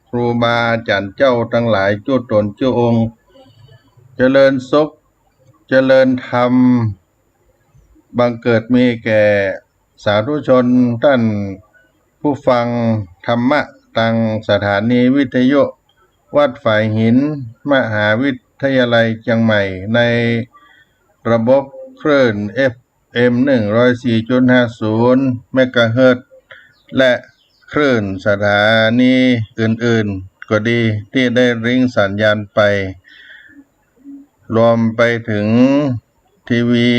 ครูบาอาจารย์เจ้าทั้งหลายจุตนจุองค์เจริญสุขเจริญธรรมบังเกิดมีแก่สาธุชนท่านผู้ฟังธรรมะทางสถานีวิทยุวัดฝายหินมหาวิทยาลัยเชียงใหม่ในระบบคลื่น FM 104.50 เมกะเฮิรตซ์และคลื่นสถานีอื่นๆก็ดีที่ได้ริงสัญญาณไปรวมไปถึงทีวี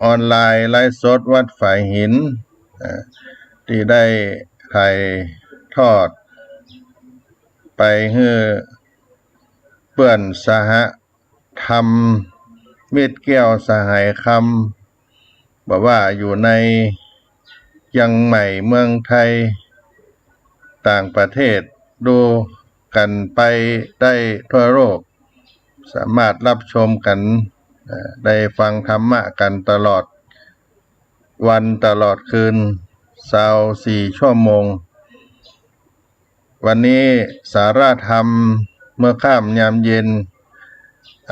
ออนไลน์ไลฟ์สดวัดฝายหินที่ได้ถ่ายทอดไปให้เพื่อนสหธรรมมิตรแก้วสหายคำบอกว่าอยู่ในเชียงใหม่เมืองไทยต่างประเทศดูกันไปได้ทั่วโลกสามารถรับชมกันได้ฟังธรรมะกันตลอดวันตลอดคืน24 ชั่วโมงวันนี้สาระธรรมเมื่อค่ำยามเย็น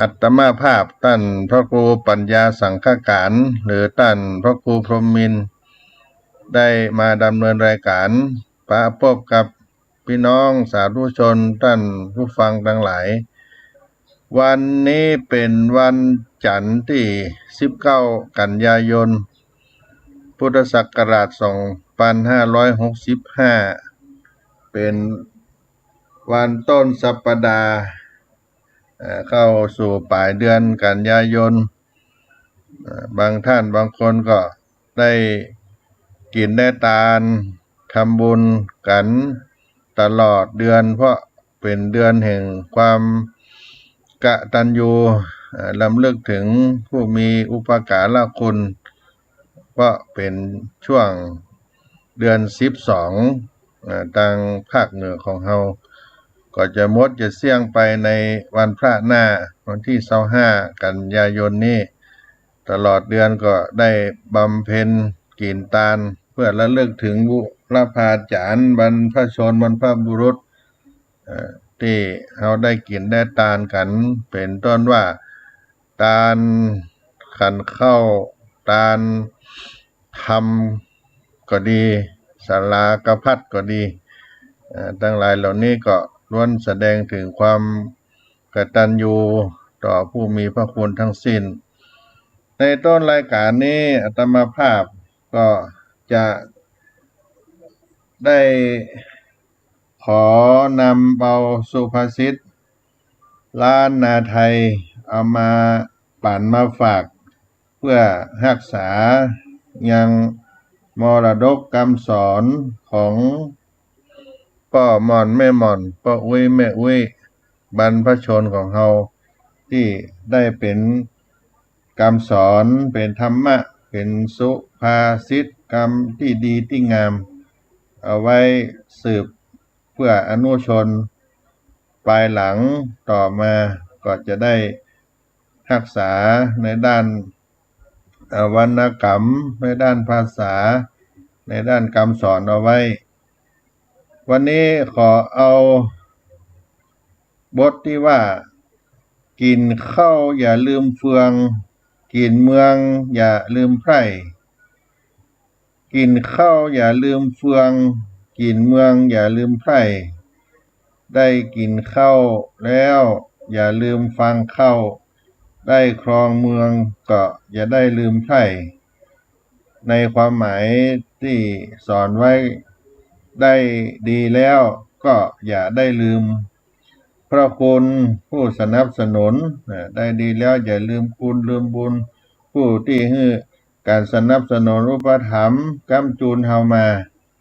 อัตมาภาพท่านพระครูปัญญาสังฆการหรือท่านพระครูพรหมินทร์ได้มาดำเนินรายการประพบกับพี่น้องสาธุชนท่านผู้ฟังทั้งหลายวันนี้เป็นวันจันทร์ที่19 กันยายนพุทธศักราช2565เป็นวันต้นสัปดาห์เข้าสู่ปลายเดือนกันยายนบางท่านบางคนก็ได้กินได้ทานทำบุญกันตลอดเดือนเพราะเป็นเดือนแห่งความกตัญญูรำลึกถึงผู้มีอุปการะคุณเพราะเป็นช่วงเดือน12ทางภาคเหนือของเราก็จะหมดจะเสี่ยงไปในวันพระหน้าวันที่25 กันยายนนี้ตลอดเดือนก็ได้บำเพ็ญกินทานเพื่อระลึกถึงบุรพาจารย์บรรพชนบรรพบุรุษที่เราได้กินได้ทานกันเป็นต้นว่าทานขันเข้าทานธรรมก็ดีศาลากภัตก็ดีทั้งหลายเหล่านี้ก็ล้วนแสดงถึงความกตัญญูต่อผู้มีพระคุณทั้งสิ้นในต้นรายการนี้อาตมาภาพก็จะได้ขอนำเอาสุภาษิตล้านนาไทยเอามาปั่นมาฝากเพื่อรักษายังมรดกคำสอนของพ่อม่อนแม่ม่อนพ่ออุ้ยแม่อุ้ยบรรพชนของเราที่ได้เป็นคำสอนเป็นธรรมะเป็นสุภาษิตคำที่ดีที่งามเอาไว้สืบเพื่ออนุชนภายหลังต่อมาก็จะได้รักษาในด้านวรรณกรรมในด้านภาษาในด้านคำสอนเอาไว้วันนี้ขอเอาบทที่ว่ากินข้าวอย่าลืมเฟืองกินเมืองอย่าลืมไพร่กินข้าวอย่าลืมเฟืองกินเมืองอย่าลืมไพร่ได้กินข้าวแล้วอย่าลืมฟังข้าวได้ครองเมืองก็อย่าได้ลืมไพร่ในความหมายที่สอนไว้ได้ดีแล้วก็อย่าได้ลืมพระคุณผู้สนับสนุนได้ดีแล้วอย่าลืมคุณลืมบุญผู้ที่ให้การสนับสนุนอุปถัมภ์ค้ำจูนเฮามา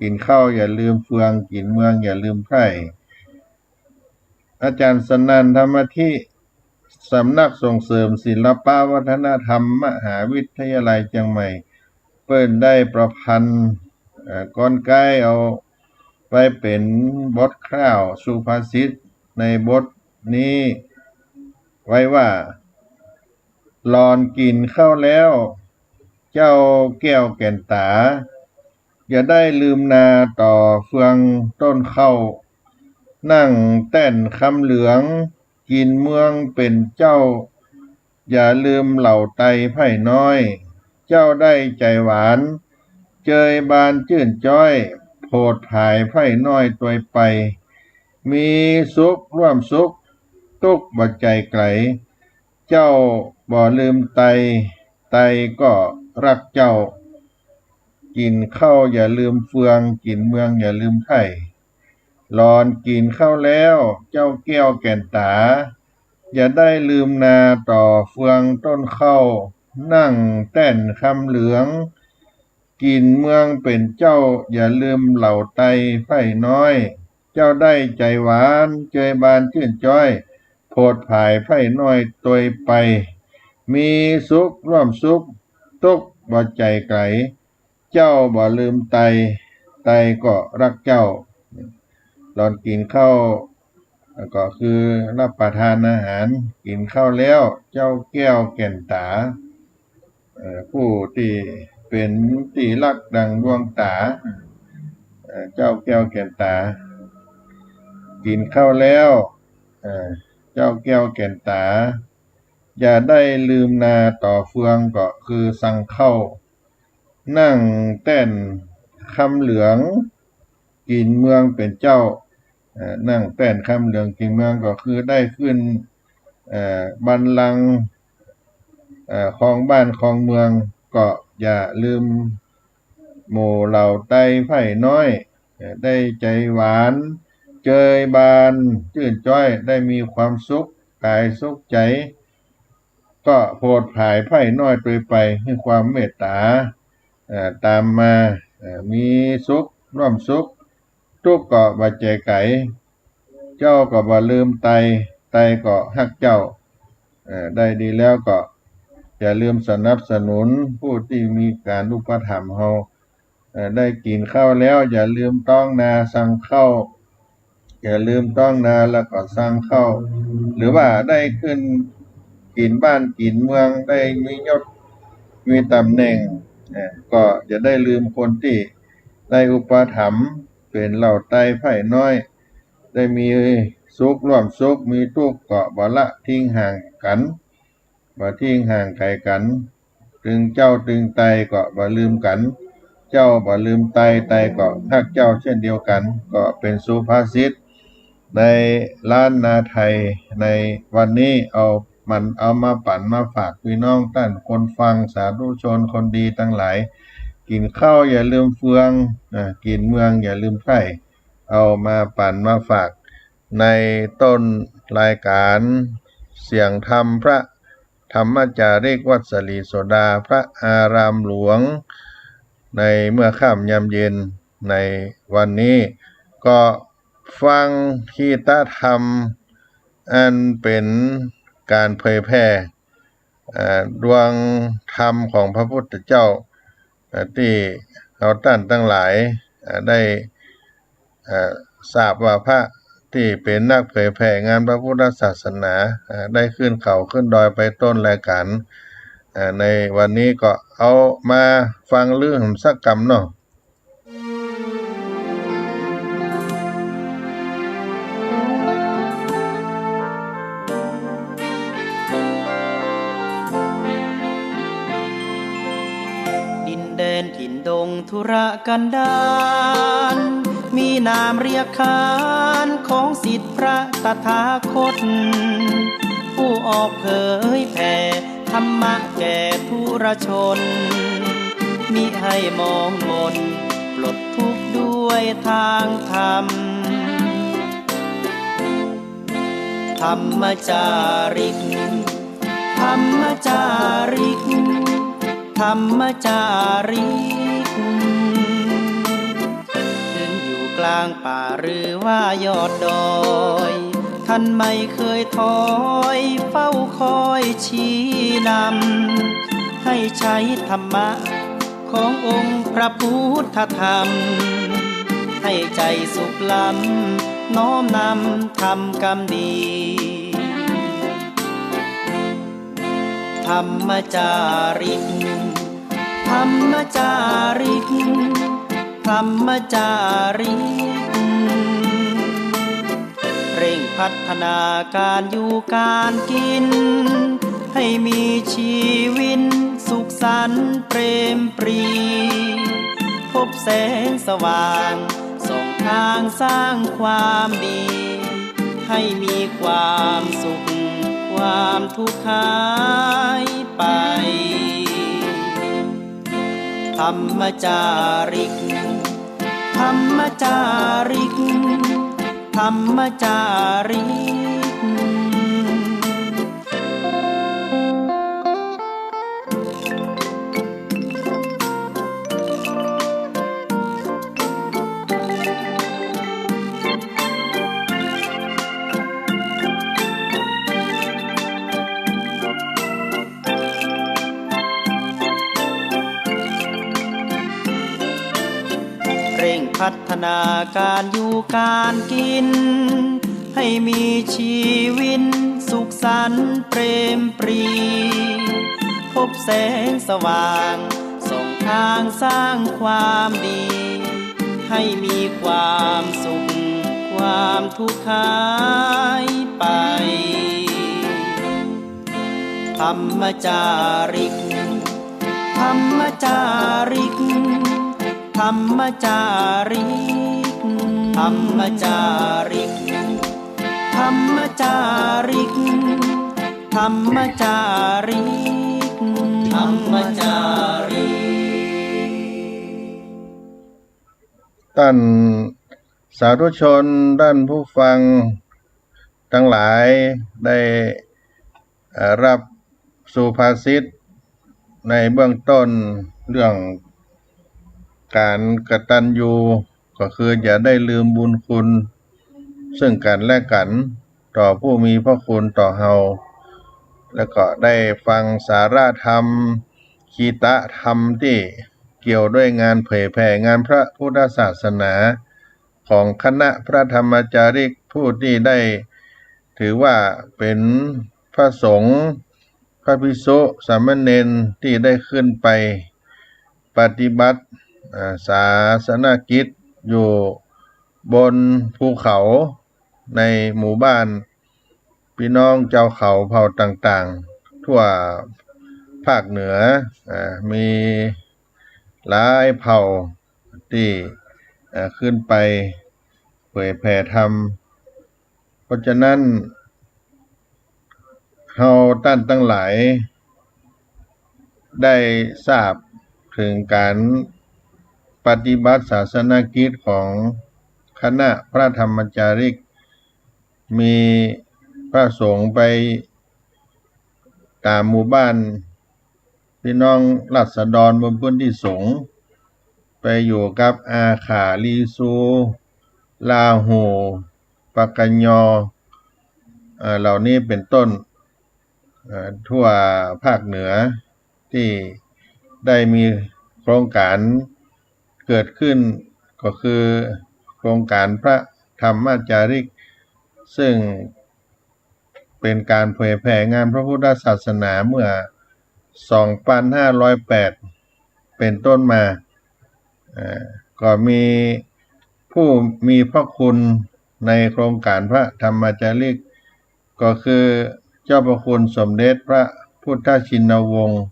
กินข้าวอย่าลืมเฟืองกินเมืองอย่าลืมไพร่อาจารย์สนั่นธรรมธิสำนักส่งเสริมศิลปวัฒนธรรมมหาวิทยาลัยเชียงใหม่เปิ้นได้ประพันธ์กลไกเอาไว้เป็นบทคร่าวสุภาษิตในบทนี้ไว้ว่าหลอนกินข้าวแล้วเจ้าแก้วแก่นตาอย่าได้ลืมนาต่อเฟืองต้นข้าว นั่งแต้นคำเหลืองกินเมืองเป็นเจ้าอย่าลืมเหล่าไตไผ่น้อยเจ้าได้ใจหวานเจยบานจื่นจ้อยโพดผายไผ่น้อยตัวไปมีสุขร่วมสุขตุกบ่ใจไกลเจ้าบ่ลืมไตไตก็รักเจ้ากินข้าวอย่าลืมเฟืองกินเมืองอย่าลืมไผ่หลอนกินข้าวแล้วเจ้าแก้วแก่นตาอย่าได้ลืมนาต่อเฟืองต้นข้าวนั่งแต้นคำเหลืองกินเมืองเป็นเจ้าอย่าลืมเหล่าไตไผ่น้อยเจ้าได้ใจหวานเจยบานชื่นจ้อยโพดผายไผ่น้อยตัวไปมีสุขร่วมสุขตุกบ่ใจไกลเจ้าบ่ลืมไตไตก็รักเจ้าหลอนกินข้าวก็คือรับประทานอาหารกินข้าวแล้วเจ้าแก้วแก่นตาผู้ที่เป็นที่รักดังดวงตาเจ้าแก้วแก่นตากินข้าวแล้วเจ้าแก้วแก่นตาอย่าได้ลืมนาต่อเฟืองก็คือสั่งเข้านั่งแต้นคำเหลืองกินเมืองเป็นเจ้านั่งแต้นคำเหลืองกินเมืองก็คือได้ขึ้นบัลลังก์ของบ้านของเมืองก็อย่าลืมหมู่เหล่าไตไผ่น้อยได้ใจหวานเจยบานชื่นจ้อยได้มีความสุขกายสุขใจก็โพดผายไผ่น้อยตัวไปให้ความเมตตาตามมามีสุขร่วมสุขทุกข์ก็บ่ใจไกลเจ้าก็บ่ลืมไตไตก็ฮักเจ้าได้ดีแล้วก็อย่าลืมสนับสนุนผู้ที่มีการอุปถัมภ์เฮาได้กินข้าวแล้วอย่าลืมต้องนาสั่งข้าวอย่าลืมต้องนาแล้วก็สั่งข้าวหรือว่าได้ขึ้นกินบ้านกินเมืองได้มียศมีตำแหน่งก็อย่าได้ลืมคนที่ได้อุปถัมภ์เป็นเหล่าไตไผ่น้อยได้มีสุขร่วมสุขมีทุกข์ก็บ่ละทิ้งห่างกันบ่ทิ้งห่างไกลกันถึงเจ้าถึงไตก็บ่ลืมกันเจ้าบ่ลืมไตไตก็ฮักเจ้าเช่นเดียวกันก็เป็นสุภาษิตในล้านนาไทยในวันนี้เอามาปั่นมาฝากพี่น้องท่านคนฟังสาธุชนคนดีทั้งหลายกินข้าวอย่าลืมเฟืองกินเมืองอย่าลืมไผ่เอามาปั่นมาฝากในต้นรายการเสียงธรรมพระธรรมจาริกวัดสลีโสดาพระอารามหลวงในเมื่อค่ำยามเย็นในวันนี้ก็ฟังคีตธรรมอันเป็นการเผยแพร่ดวงธรรมของพระพุทธเจ้าที่เราท่านทั้งหลายได้ทราบว่าพระที่เป็นนักเผยแผ่งานพระพุทธศาสนาได้ขึ้นเขาขึ้นดอยไปต้นรายการในวันนี้ก็เอามาฟังเรื่องสักกรรมเนาะถิ่นดงธุรกันดารมีนามเรียกขานของศิษย์พระตถาคตผู้ออกเผยแผ่ธรรมะแก่ทุรชนมิให้มองมนปลดทุกข์ด้วยทางธรรมธรรมจาริกธรรมจาริกธรรมจาริกถึงอยู่กลางป่าหรือว่ายอดดอยท่านไม่เคยถอยเฝ้าคอยชี้นำให้ใช้ธรรมะขององค์พระพุทธธรรมให้ใจสุขล้ำน้อมนำทำกรรมดีธรรมจาริกธรรมจาริกธรรมจาริก พัฒนาการอยู่การกินให้มีชีวิตสุขสันต์เปรมปรีพบแสงสว่างส่องทางสร้างความดีให้มีความสุขความทุกข์หายไปธรรมจาริกธรรมจาริกธรรมจาริกเร่งพัฒนาการอยู่การกินให้มีชีวิตสุขสันต์เปรมปรีพบแสงสว่างส่องทางสร้างความดีให้มีความสุขความทุกข์หายไปธรรมจาริกธรรมจาริกธรรมจาริกธรรมจาริกธรรมจาริกธรรมจาริกธรรมจาริกท่านสาธุชนท่านผู้ฟังทั้งหลายได้รับสุภาษิตในเบื้องต้นเรื่องการกตัญญูก็คืออย่าได้ลืมบุญคุณซึ่งกันและกันต่อผู้มีพระคุณต่อเฮาแล้วก็ได้ฟังสาระธรรมคีตะธรรมที่เกี่ยวด้วยงานเผยแผ่งานพระพุทธศาสนาของคณะพระธรรมจาริกผู้ที่ได้ถือว่าเป็นพระสงฆ์พระภิกษุสามเณรที่ได้ขึ้นไปปฏิบัติศาสนกิจอยู่บนภูเขาในหมู่บ้านพี่น้องเจ้าเขาเผ่าต่างๆทั่วภาคเหนือมีหลายเผ่าที่ขึ้นไปเผยแผ่ธรรมเพราะฉะนั้นเฮาท่านทั้งหลายได้ทราบถึงการปฏิบัติศาสนกิจของคณะพระธรรมจาริกมีพระสงฆ์ไปตามหมู่บ้านพี่น้องราษฎรบนพื้นที่สงฆ์ไปอยู่กับอาขาลีซูลาหูปะกัญญอเหล่านี้เป็นต้นทั่วภาคเหนือที่ได้มีโครงการเกิดขึ้นก็คือโครงการพระธรรมจาริกซึ่งเป็นการเผยแผ่งานพระพุทธศาสนาเมื่อ 2508 เป็นต้นมาก็มีผู้มีพระคุณในโครงการพระธรรมจาริกก็คือเจ้าพระคุณสมเด็จพระพุทธชินวงศ์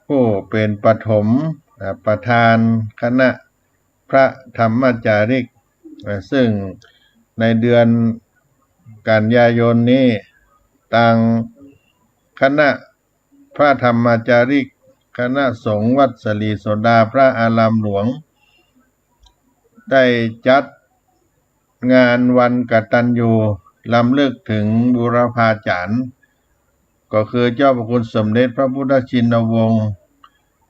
ผู้เป็นปฐมประธานคณะพระธรรมจาริกซึ่งในเดือนกันยายนนี้ทางคณะพระธรรมจาริกคณะสงฆ์วัดสลีโสดาพระอารามหลวงได้จัดงานวันกตัญญูรำลึกถึงบูรพาจารย์ก็คือเจ้าพระคุณสมเด็จพระพุทธชินวงศ์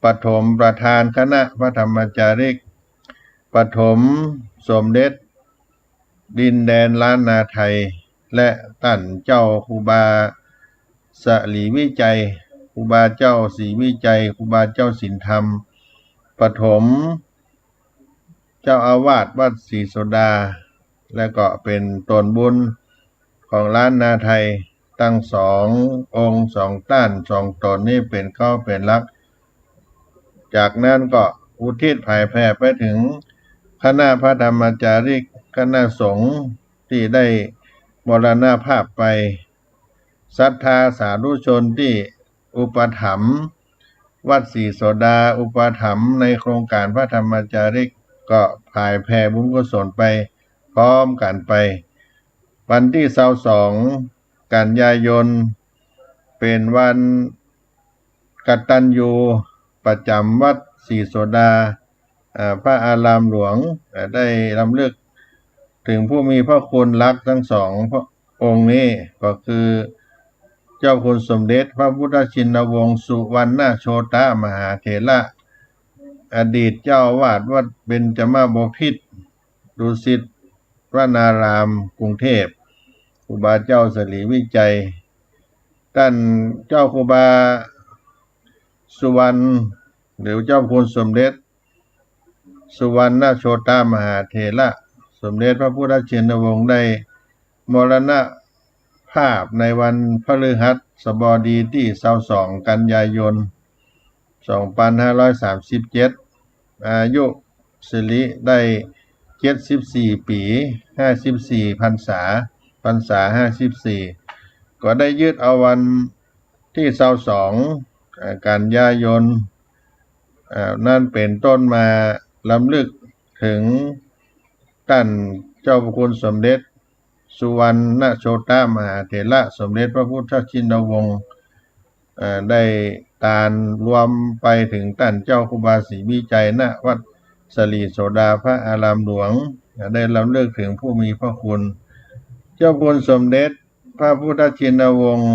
ปฐมประธานคณะพระธรรมจาริกปฐมสมเด็จดินแดนล้านนาไทยและท่านเจ้าครูบาสลีวิจัยครูบาเจ้าศรีวิจัยครูบาเจ้าสินธรรมปฐมเจ้าอาวาสวัดศรีโสดาและก็เป็นตนบุญของล้านนาไทยตั้งสององค์สองต้านสองตนนี้เป็นเข้าเป็นลักจากนั้นก็อุทิศเผยแผ่ไปถึงคณะพระธรรมจาริกคณะสงฆ์ที่ได้ มรณภาพไปศรัทธาสาธุชนที่อุปถัมภ์วัดศรีโสดาอุปถัมภ์ในโครงการพระธรรมจาริกก็ผ่ายแผ่บุญกุศลไปพร้อมกันไปวันที่22กันยายนเป็นวันกตัญญูประจำวัดศรีโสดาพระอารามหลวงได้รำลึกถึงผู้มีพระคุณรักทั้งสองพระองค์นี้ก็คือเจ้าคุณสมเด็จพระพุทธชินวงศ์สุวรรณโชตมหาเถระอดีตเจ้าวาดวัดเบญจมาบพิตรดุสิตวนารามกรุงเทพครูบาเจ้าสลีวิจัยท่านเจ้าครูบาสุวรรณหรือเจ้าคุณสมเด็จสุวรรณโชตมหาเถระสมเด็จพระพุทธชินวงศ์ได้มรณภาพในวันพฤหัสบดีที่22กันยายน2537อายุสิริได้74ปี54พรรษา54ก็ได้ยึดเอาวันที่22กันยายนนั่นเป็นต้นมาลำลึกถึงท่านเจ้าพระคุณสมเด็จสุวรรณโชตมหาเถระสมเด็จพระพุทธชินวงศ์ได้ตานรวมไปถึงท่านเจ้าครูบาศรีวิจัยณวัดศรีโสดาพระอารามหลวงได้รำลึกถึงผู้มีพระคุณเจ้าคุณสมเด็จพระพุทธชินวงศ์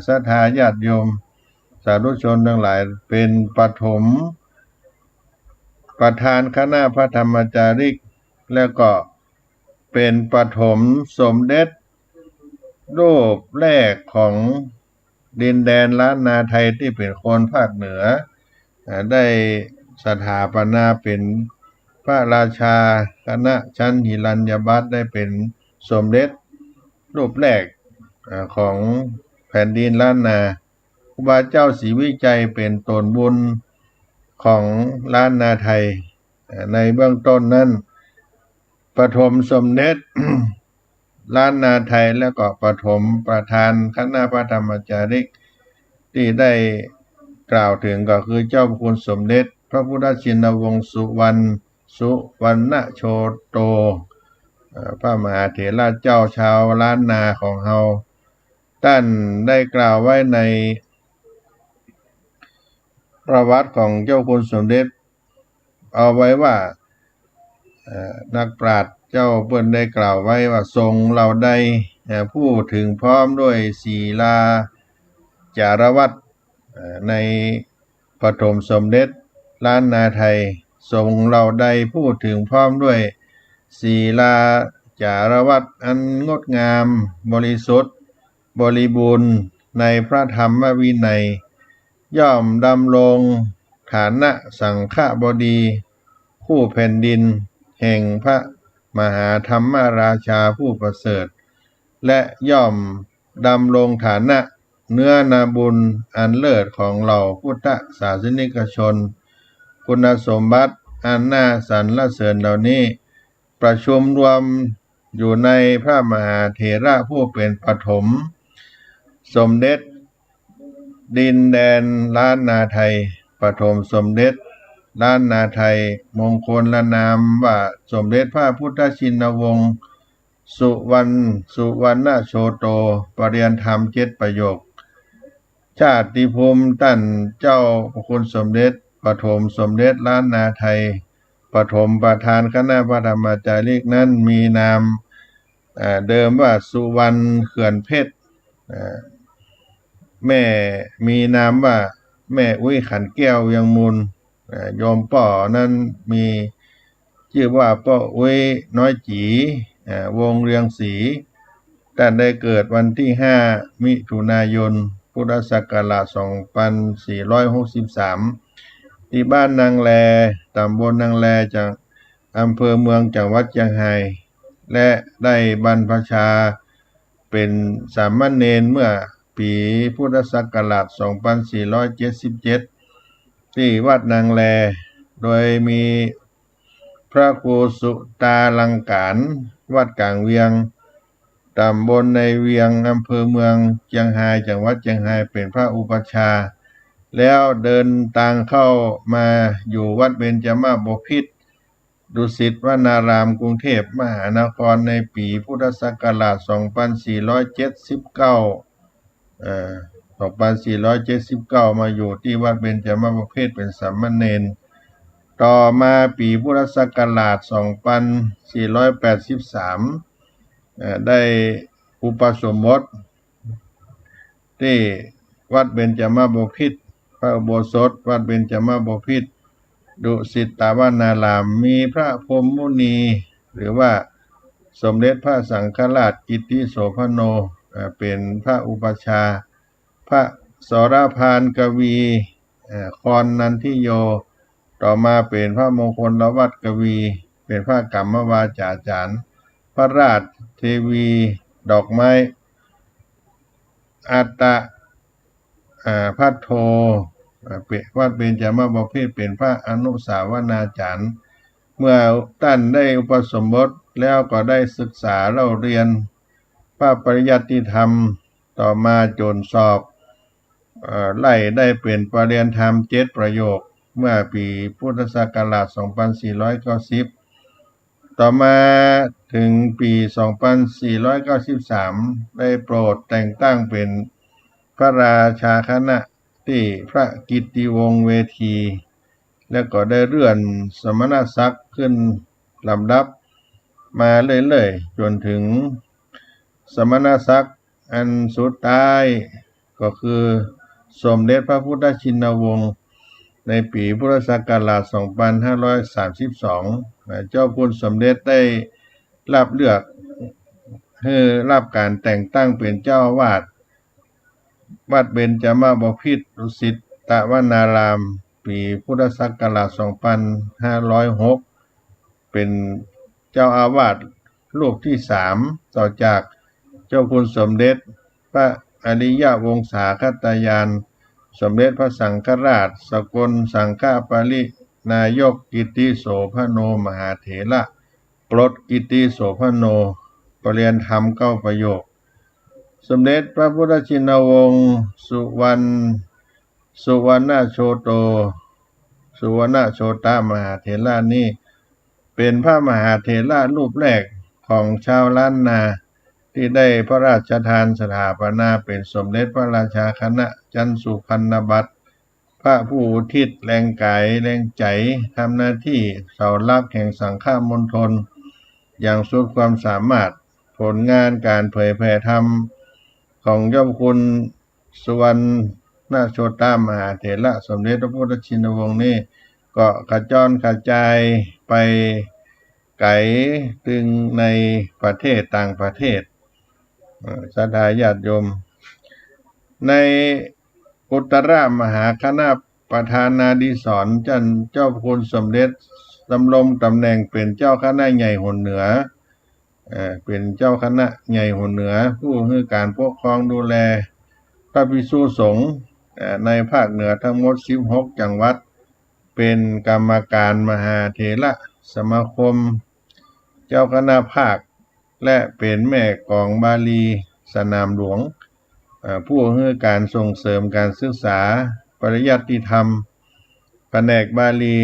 ศรัทธาญาติโยมสาธุชนทั้งหลายเป็นปฐมประธานคณะพระธรรมจาริกแล้วก็เป็นปฐมสมเด็จรูปแรกของดินแดนล้านนาไทยที่เป็นคนภาคเหนือได้สถาปนาเป็นพระราชาคณะชั้นหิรัญญบัตรได้เป็นสมเด็จรูปแรกของแผ่นดินล้านนาครูบาเจ้าศรีวิจัยเป็นตนบุญของล้านนาไทยในเบื้องต้นนั้นปฐมสมเด็จ ล้านนาไทยแล้วก็ปฐมประธานคณะพระธรรมจาริกที่ได้กล่าวถึงก็คือเจ้าพระคุณสมเด็จพระพุทธชินวงศ์สุวรรณโชโตพระมหาเถระเจ้าชาวล้านนาของเฮาท่านได้กล่าวไว้ในประวัติของเจ้าคุณสมเด็จเอาไว้ว่านักปราชญ์เจ้าเปิ้นได้กล่าวไว้ว่าทรงเราได้ผู้ถึงพร้อมด้วยศีลาจารวัตรในปฐมสมเด็จล้านนาไทยทรงเราได้ผู้ถึงพร้อมด้วยศีลาจารวัตรอันงดงามบริสุทธิ์บริบูรณ์ในพระธรรมวินัยย่อมดำรงฐานะสังฆบดีคู่แผ่นดินแห่งพระมหาธรรมราชาผู้ประเสริฐและย่อมดำรงฐานะเนื้อนาบุญอันเลิศของเหล่าพุทธศาสนิกชนคุณสมบัติอันน่าสรรเสริญเหล่านี้ประชุมรวมอยู่ในพระมหาเถระผู้เป็นปฐมสมเด็จดินแดนล้านนาไทยปฐมสมเด็จล้านนาไทยมงคลละนามว่าสมเด็จพระพุทธชินวงศ์สุวรรณโชโตปริยนธรรม7ประโยคชาติภูมิท่านเจ้าพระคุณสมเด็จปฐมสมเด็จล้านนาไทยปฐมประธานคณะพระธรรมจาริกนั้นมีนามเดิมว่าสุวรรณเขื่อนเพชรแม่มีนามว่าแม่อุ้ยขันแก้วเวียงมูลโยมป่อนั้นมีชื่อว่าป่ออุ้ยน้อยจีวงเรียงศรีท่านได้เกิดวันที่5มิถุนายนพุทธศักราช2463ที่บ้านนางแลตำบลนางแลจากอำเภอเมืองจังหวัดเชียงรายและได้บรรพชาเป็นสามเณรเมื่อปีพุทธศักราช2477ที่วัดนางแลโดยมีพระครูสุตาลังการวัดกลางเวียง ตำบลในเวียงอำเภอเมืองเชียงรายจังหวัดเชียงรายเป็นพระอุปัชฌาย์แล้วเดินทางเข้ามาอยู่วัดเบญจมาบพิตรดุสิตวนารามกรุงเทพมหานครในปีพุทธศักราช 24792479 มาอยู่ที่วัดเบญจมาบพิตรเป็นสามเณรต่อมาปีพุทธศักราช 2483 ได้อุปสมบทที่วัดเบญจมาบพิตรพระอุโบสถวัดเบญจมาบพิตรดุสิตวนารามมีพระพรหมมุนีหรือว่าสมเด็จพระสังฆราชกิติโสภโนเป็นพระอุปัชฌาย์พระสรพานกวีคอนนันทิโยต่อมาเป็นพระมงคลวัตรกวีเป็นพระกรรมวาจาจารย์พระราชเทวีดอกไม้อัตตะพัทโทวัดเบญจมาบพิตรเป็นพระอนุสาวนาจารย์เมื่อท่านได้อุปสมบทแล้วก็ได้ศึกษาเล่าเรียนพระปริยัติธรรมต่อมาจนสอบไล่ได้เป็นปริญญาธรรม7 ประโยคเมื่อปีพุทธศักราช 2490 ต่อมาถึงปี 2493 ได้โปรดแต่งตั้งเป็นพระราชาคณะที่พระกิตติวงศ์เวที แล้วก็ได้เลื่อนสมณศักดิ์ขึ้นลำดับมาเรื่อยๆจนถึงสมณศักดิ์อันสุดท้ายก็คือสมเด็จพระพุทธชินวงศ์ในปีพุทธศักราช 2532 เจ้าคุณสมเด็จได้รับเลือกให้รับการแต่งตั้งเป็นเจ้าอาวาสวัดเบญจมาบพิตรดุสิตวนารามปีพุทธศักราช 2506 เป็นเจ้าอาวาสรูปที่ 3 ต่อจากเจ้าคุณสมเด็จพระอริยวงศาคตายานสมเด็จพระสังฆราชสกลสังฆปรินายกกิติโสภโนมหาเถระปลดกิติโสภโนปรริยนธรรม9 ประโยคสมเด็จพระพุทธชินวงศ์สุวรรณโชโตสุวรรณโชตมหาเถระนี่เป็นพระมหาเถระรูปแรกของชาวล้านนาที่ได้พระราชทานสถาปนาเป็นสมเด็จพระราชาคณะจันทสุพรรณบัตรพระผู้อุทิศแรงกายแรงใจทำหน้าที่เสาหลักแห่งสังฆมณฑลอย่างสุดความสามารถผลงานการเผยแผ่ธรรมของเจ้าคุณสุวรรณโชตมหาเถระสมเด็จพระพุทธชินวงศ์นี่ก็กระจรกระจายไปไกลถึงในประเทศต่างประเทศศรัทธาญาติโยมในอุตรมหาคณะประธานาธิสรณ์เจ้าคุณสมเด็จดำรงตำแหน่งเป็นเจ้าคณะใหญ่หนเหนือเป็นเจ้าคณะใหญ่หนเหนือผู้ให้การปกครองดูแลพระภิกษุสงฆ์ในภาคเหนือทั้งหมด16 จังหวัดเป็นกรรมการมหาเถระสมาคมเจ้าคณะภาคและเป็นแม่กองบาลีสนามหลวงผู้ให้การส่งเสริมการศึกษาปริยัติธรรมแผนกบาลี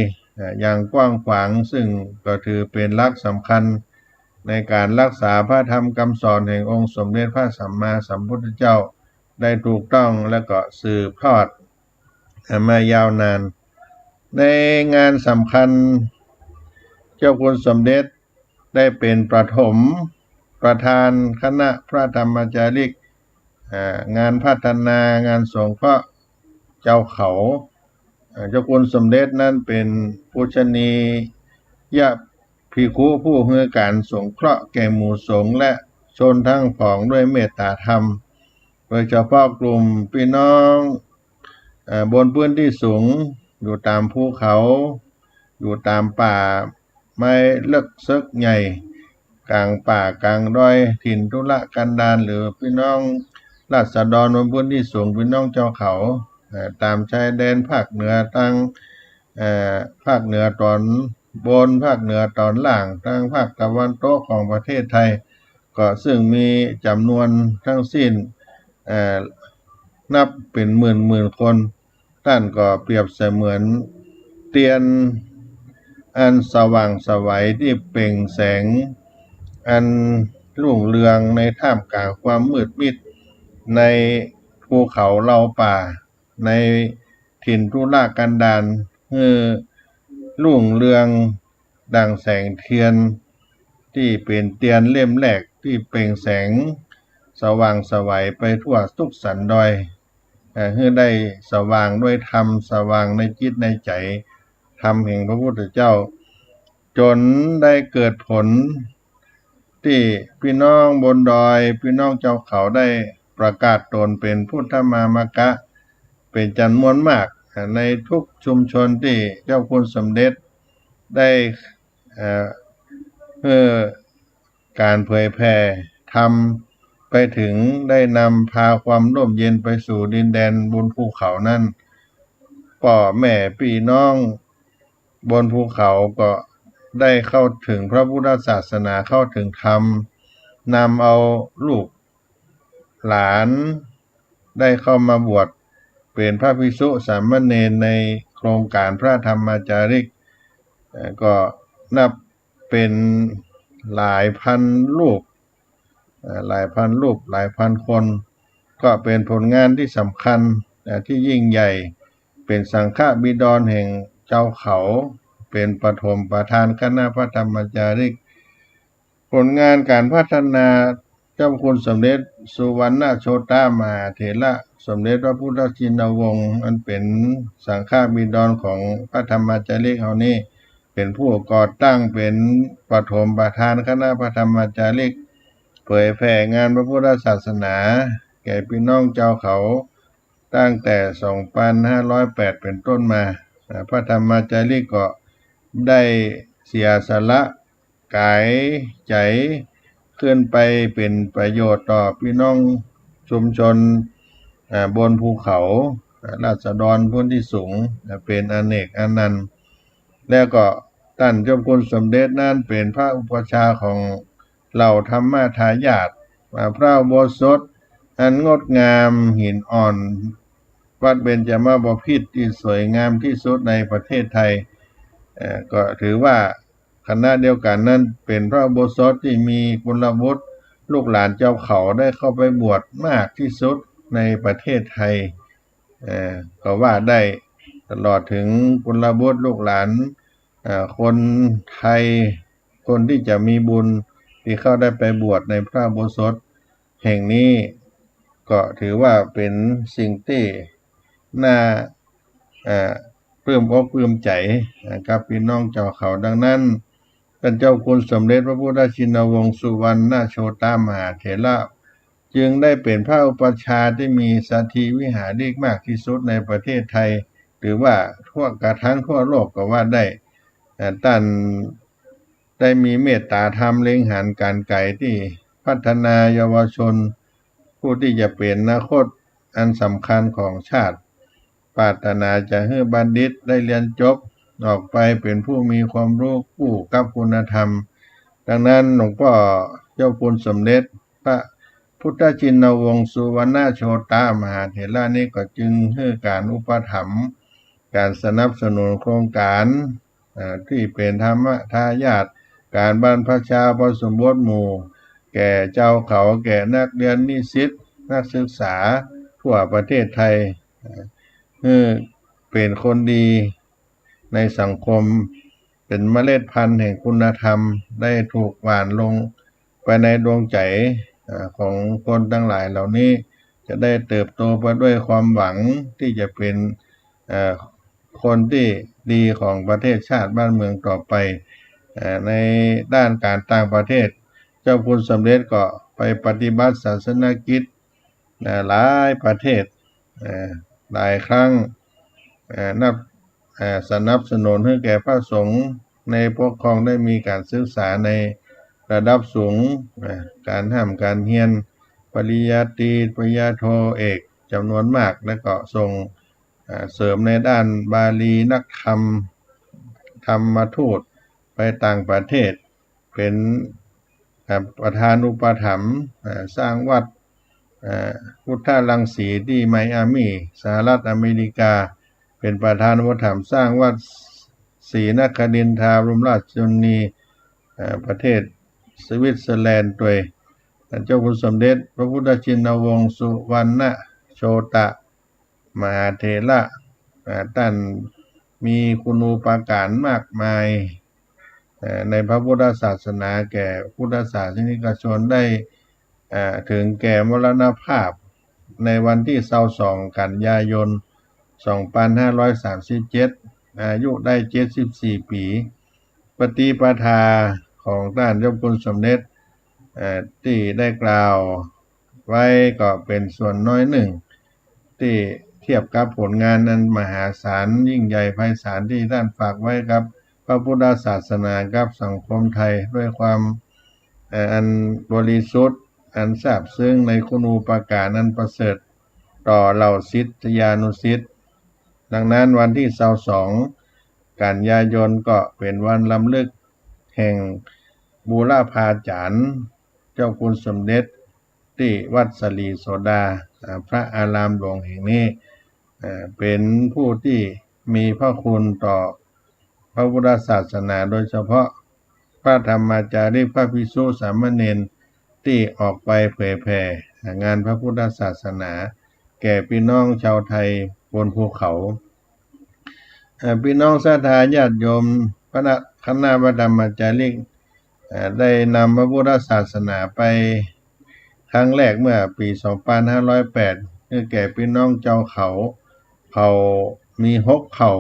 อย่างกว้างขวางซึ่งก็ถือเป็นหลักสำคัญในการรักษาพระธรรมคำสอนแห่งองค์สมเด็จพระสัมมาสัมพุทธเจ้าได้ถูกต้องและก็สืบทอดมายาวนานในงานสำคัญเจ้าคุณสมเด็จได้เป็นประธานคณะพระธรรมจาริกงานพัฒนางานสงเคราะห์เจ้าเขาเจ้าคุณสมเด็จนั้นเป็นผู้ชนียภิกขุผู้ให้การสงเคราะห์แก่หมู่สงฆ์และชนทั้งผองด้วยเมตตาธรรมโดยเฉพาะกลุ่มพี่น้องบนพื้นที่สูงอยู่ตามภูเขาอยู่ตามป่าไม้เลิกซึกใหญ่กลางป่ากลางดอยถิ่นทุรกันดารหรือพี่น้องราษฎรบนพื้นที่สูงพี่น้องเจ้าเขาตามชายแดนภาคเหนือตั้งภาคเหนือตอนบนภาคเหนือตอนล่างทางภาคตะวันตกของประเทศไทย ก็ซึ่งมีจำนวนทั้งสิ้นนับเป็นหมื่นคนท่านก็เปรียบเสมือนเทียนอันสว่างไสวที่เปล่งแสงอันรุ่งเรืองในท่ามกลางความมืดมิดในภูเขาเหล่าป่าในถิ่นทุรกันดารรุ่งเรืองดังแสงเทียนที่เป็นเทียนเล่มแรกที่เปล่งแสงสว่างไสวไปทั่วทุกสันดอยให้ได้สว่างด้วยธรรมสว่างในจิตในใจธรรมแห่งพระพุทธเจ้าจนได้เกิดผลที่พี่น้องบนดอยพี่น้องเจ้าเขาได้ประกาศตนเป็นพุทธมามกะเป็นจำนวนมากในทุกชุมชนที่เจ้าคุณสมเด็จได้การเผยแผ่ธรรมไปถึงได้นำพาความร่มเย็นไปสู่ดินแดนบนภูเขานั้นพ่อแม่พี่น้องบนภูเขาก็ได้เข้าถึงพระพุทธศาสนาเข้าถึงธรรมนำเอาลูกหลานได้เข้ามาบวชเป็นพระภิกษุสามเณรในโครงการพระธรรมจาริกก็นับเป็นหลายพันลูกหลายพันคนก็เป็นผลงานที่สำคัญที่ยิ่งใหญ่เป็นสังฆบิดรแห่งเจ้าเขาเป็นปฐมประธานคณะพระธรรมจาริกผลงานการพัฒนาเจ้าคุณสมเด็จสุวรรณโชตมหาเถระสมเด็จพระพุทธชินวงศ์อันเป็นสังฆบิดรของพระธรรมจาริกเฮานี้เป็นผู้ก่อตั้งเป็นปฐมประธานคณะพระธรรมจาริกเผยแผ่งานพระพุทธศาสนาแก่พี่น้องเจ้าเขาตั้งแต่ 2508 เป็นต้นมาพระธรรมจาริกก็ได้เสียสละกายใจขึ้นไปเป็นประโยชน์ต่อพี่น้องชุมชนบนภูเขาราษฎรพื้นที่สูงเป็นอเนกอนันต์แล้วก็ท่านเจ้าคุณสมเด็จนั้นเป็นพระอุปัชฌาย์ของเหล่าธรรมทายาทพระอุโบสถอันงดงามหินอ่อนวัดเบญจมาบพิตรที่สวยงามที่สุดในประเทศไทยก็ถือว่าคณะเดียวกันนั้นเป็นพระอุโบสถที่มีกุลบุตรลูกหลานเจ้าเขาได้เข้าไปบวชมากที่สุดในประเทศไทยก็ว่าได้ตลอดถึงกุลบุตรลูกหลานคนไทยคนที่จะมีบุญที่เข้าได้ไปบวชในพระอุโบสถแห่งนี้ก็ถือว่าเป็นสิ่งที่น่าปลื้มอกปลื้มใจกับพี่น้องเจ้าเขาดังนั้นท่านเจ้าคุณสมเด็จพระพุทธชินวงศ์สุวรรณโชตมหาเถระจึงได้เป็นพระอุปัชฌาย์ที่มีสัทธิวิหาริกมากที่สุดในประเทศไทยหรือว่าทั่วกระทั่งทั่วโลกก็ว่าได้ท่านได้มีเมตตาธรรมเล็งหันการไกลที่พัฒนาเยาวชนผู้ที่จะเป็นอนาคตอันสำคัญของชาติปรารถนาจะให้บัณฑิตได้เรียนจบออกไปเป็นผู้มีความรู้คู่กับคุณธรรมดังนั้นหลวงพ่อเจ้าคุณสมเด็จพระพุทธชินวงศ์สุวรรณโชตมหาเถระนี้ก็จึงให้การอุปถัมภ์การสนับสนุนโครงการที่เป็นธรรมทายาทการบรรพชาอุปสมบทหมู่แก่เจ้าเขาแก่นักเรียนนิสิตนักศึกษาทั่วประเทศไทยเป็นคนดีในสังคมเป็นเมล็ดพันธุ์แห่งคุณธรรมได้ถูกหว่านลงไปในดวงใจของคนทั้งหลายเหล่านี้จะได้เติบโตไปด้วยความหวังที่จะเป็นคนที่ดีของประเทศชาติบ้านเมืองต่อไปในด้านการต่างประเทศเจ้าคุณสมเด็จก็ไปปฏิบัติศาสนกิจหลายประเทศหลายครั้งสนับสนุนให้แก่พระสงฆ์ในปกครองได้มีการศึกษาในระดับสูงการการเรียนปริญญาตรีปริญญาโทเอกจำนวนมากและก็ส่งเสริมในด้านบาลีนักธรรมธรรมทูตไปต่างประเทศเป็น ประธานอุปถัมภ์สร้างวัดพุทธรังสีที่ไมอามี่สหรัฐอเมริกาเป็นประธานอุปถัมภ์สร้างวัดศรีนครินทราบรมราชชนนีประเทศสวิตเซอร์แลนด์โดยเจ้าคุณสมเด็จพระพุทธชินวงศ์สุวรรณโชตมหาเถระท่านมีคุณูปการมากมายในพระพุทธศาสนาแก่พุทธศาสนิกชนได้ถึงแก่มรณภาพในวันที่22กันยายน2537อายุได้74ปีปฏิปทาของท่านเจ้าคุณสมเด็จที่ได้กล่าวไว้ก็เป็นส่วนน้อยหนึ่งที่เทียบกับผลงานนั้นมหาศาลยิ่งใหญ่ไพศาลที่ท่านฝากไว้ครับพระพุทธศาสนากับสังคมไทยด้วยความอันบริสุทธิ์อันซาบซึ้งในคุณูปการอันประเสริฐต่อเหล่าศิษยานุศิษย์ดังนั้นวันที่22กันยายนก็เป็นวันรำลึกแห่งบูรพาจารย์เจ้าคุณสมเด็จที่วัดสลีโสดาพระอารามหลวงแห่งนี้เป็นผู้ที่มีพระคุณต่อพระพุทธศาสนาโดยเฉพาะพระธรรมจารีพระภิกษุสามเณรที่ออกไปเผยแผ่งานพระพุทธศาสนาแก่พี่น้องชาวไทยบนภูเขาพี่น้องศรัทธาญาติโยมคณะพระธรรมจารีได้นำพระพุทธศาสนาไปครั้งแรกเมื่อปี2508คือแก่พี่น้องเจ้าเขาเผ่ามี6เผ่า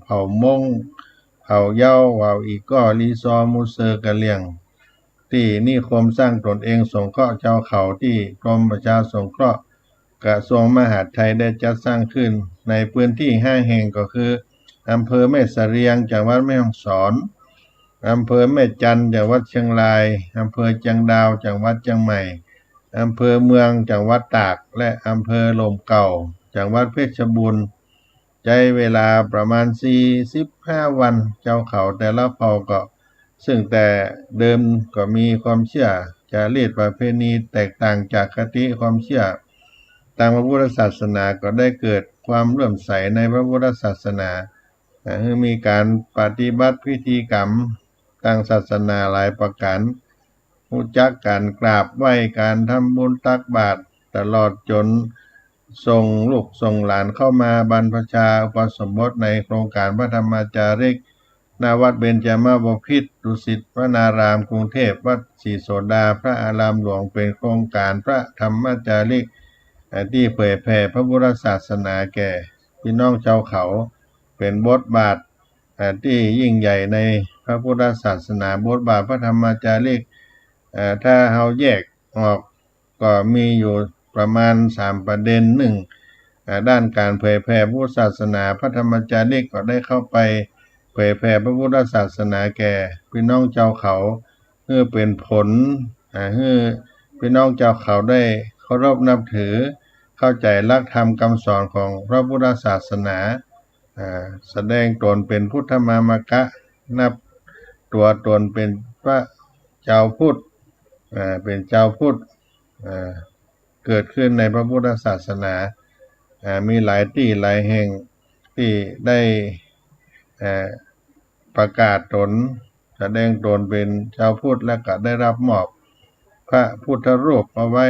เผ่ามงเผ่าเย้าเผ่าอีก้อลีซอมูเซอร์กะเลียงที่นิคมสร้างตนเองสงเคราะห์เจ้าเขาที่กรมประชาสงเคราะห์กระทรวงมหาดไทยได้จัดสร้างขึ้นในพื้นที่5แห่งก็คืออำเภอแม่เสรียงจังหวัดแม่ฮ่องสอนอำเภอแม่จันทร์จังหวัดเชียงรายอำเภอเชียงดาวจังหวัดเชียงใหม่อำเภอเมืองจังหวัดตากและอำเภอลมเก่าจังหวัดเพชรบูรณ์ใช้เวลาประมาณ45วันเจ้าเขาแต่ละเผ่าก็ซึ่งแต่เดิมก็มีความเชื่อจารีตประเพณีแตกต่างจากคติความเชื่อทางพระพุทธศาสนาก็ได้เกิดความเลื่อมใสในพระพุทธศาสนามีการปฏิบัติพิธีกรรมทางศาสนาหลายประการรู้จักการกราบไหว้การทำบุญตักบาตรตลอดจนส่งลูกส่งหลานเข้ามาบรรพชาอุปสมบทในโครงการพระธรรมจาริกณวัดเบญจมาบพิตรดุสิตวนารามกรุงเทพวัดศรีโสดาพระอารามหลวงเป็นโครงการพระธรรมจาริกที่เผยแผ่พระพุทธศาสนาแก่พี่น้องชาวเขาเป็นบทบาทที่ยิ่งใหญ่ในพระพุทธศาสนาบทบาทพระธรรมจาริกถ้าเราแยกออกก็มีอยู่ประมาณ3ประเด็นด้านการเผยแผ่พุทธศาสนาพระธรรมจาริกก็ได้เข้าไปเผยแผ่พระพุทธศาสนาแก่พี่น้องชาวเขาเพื่อเป็นผลให้พี่น้องชาวเขาได้เคารพนับถือเข้าใจหลักธรรมคำสอนของพระพุทธศาสนาแสดงตนเป็นพุทธมามกะนับตัวตนเป็นพระเจ้าพุทธเป็นเจ้าพุทธเกิดขึ้นในพระพุทธศาสนามีหลายที่หลายแห่งที่ได้ประกาศตนแสดงตนเป็นเจ้าพุทธและก็ได้รับมอบพระพุทธรูปเอาไว้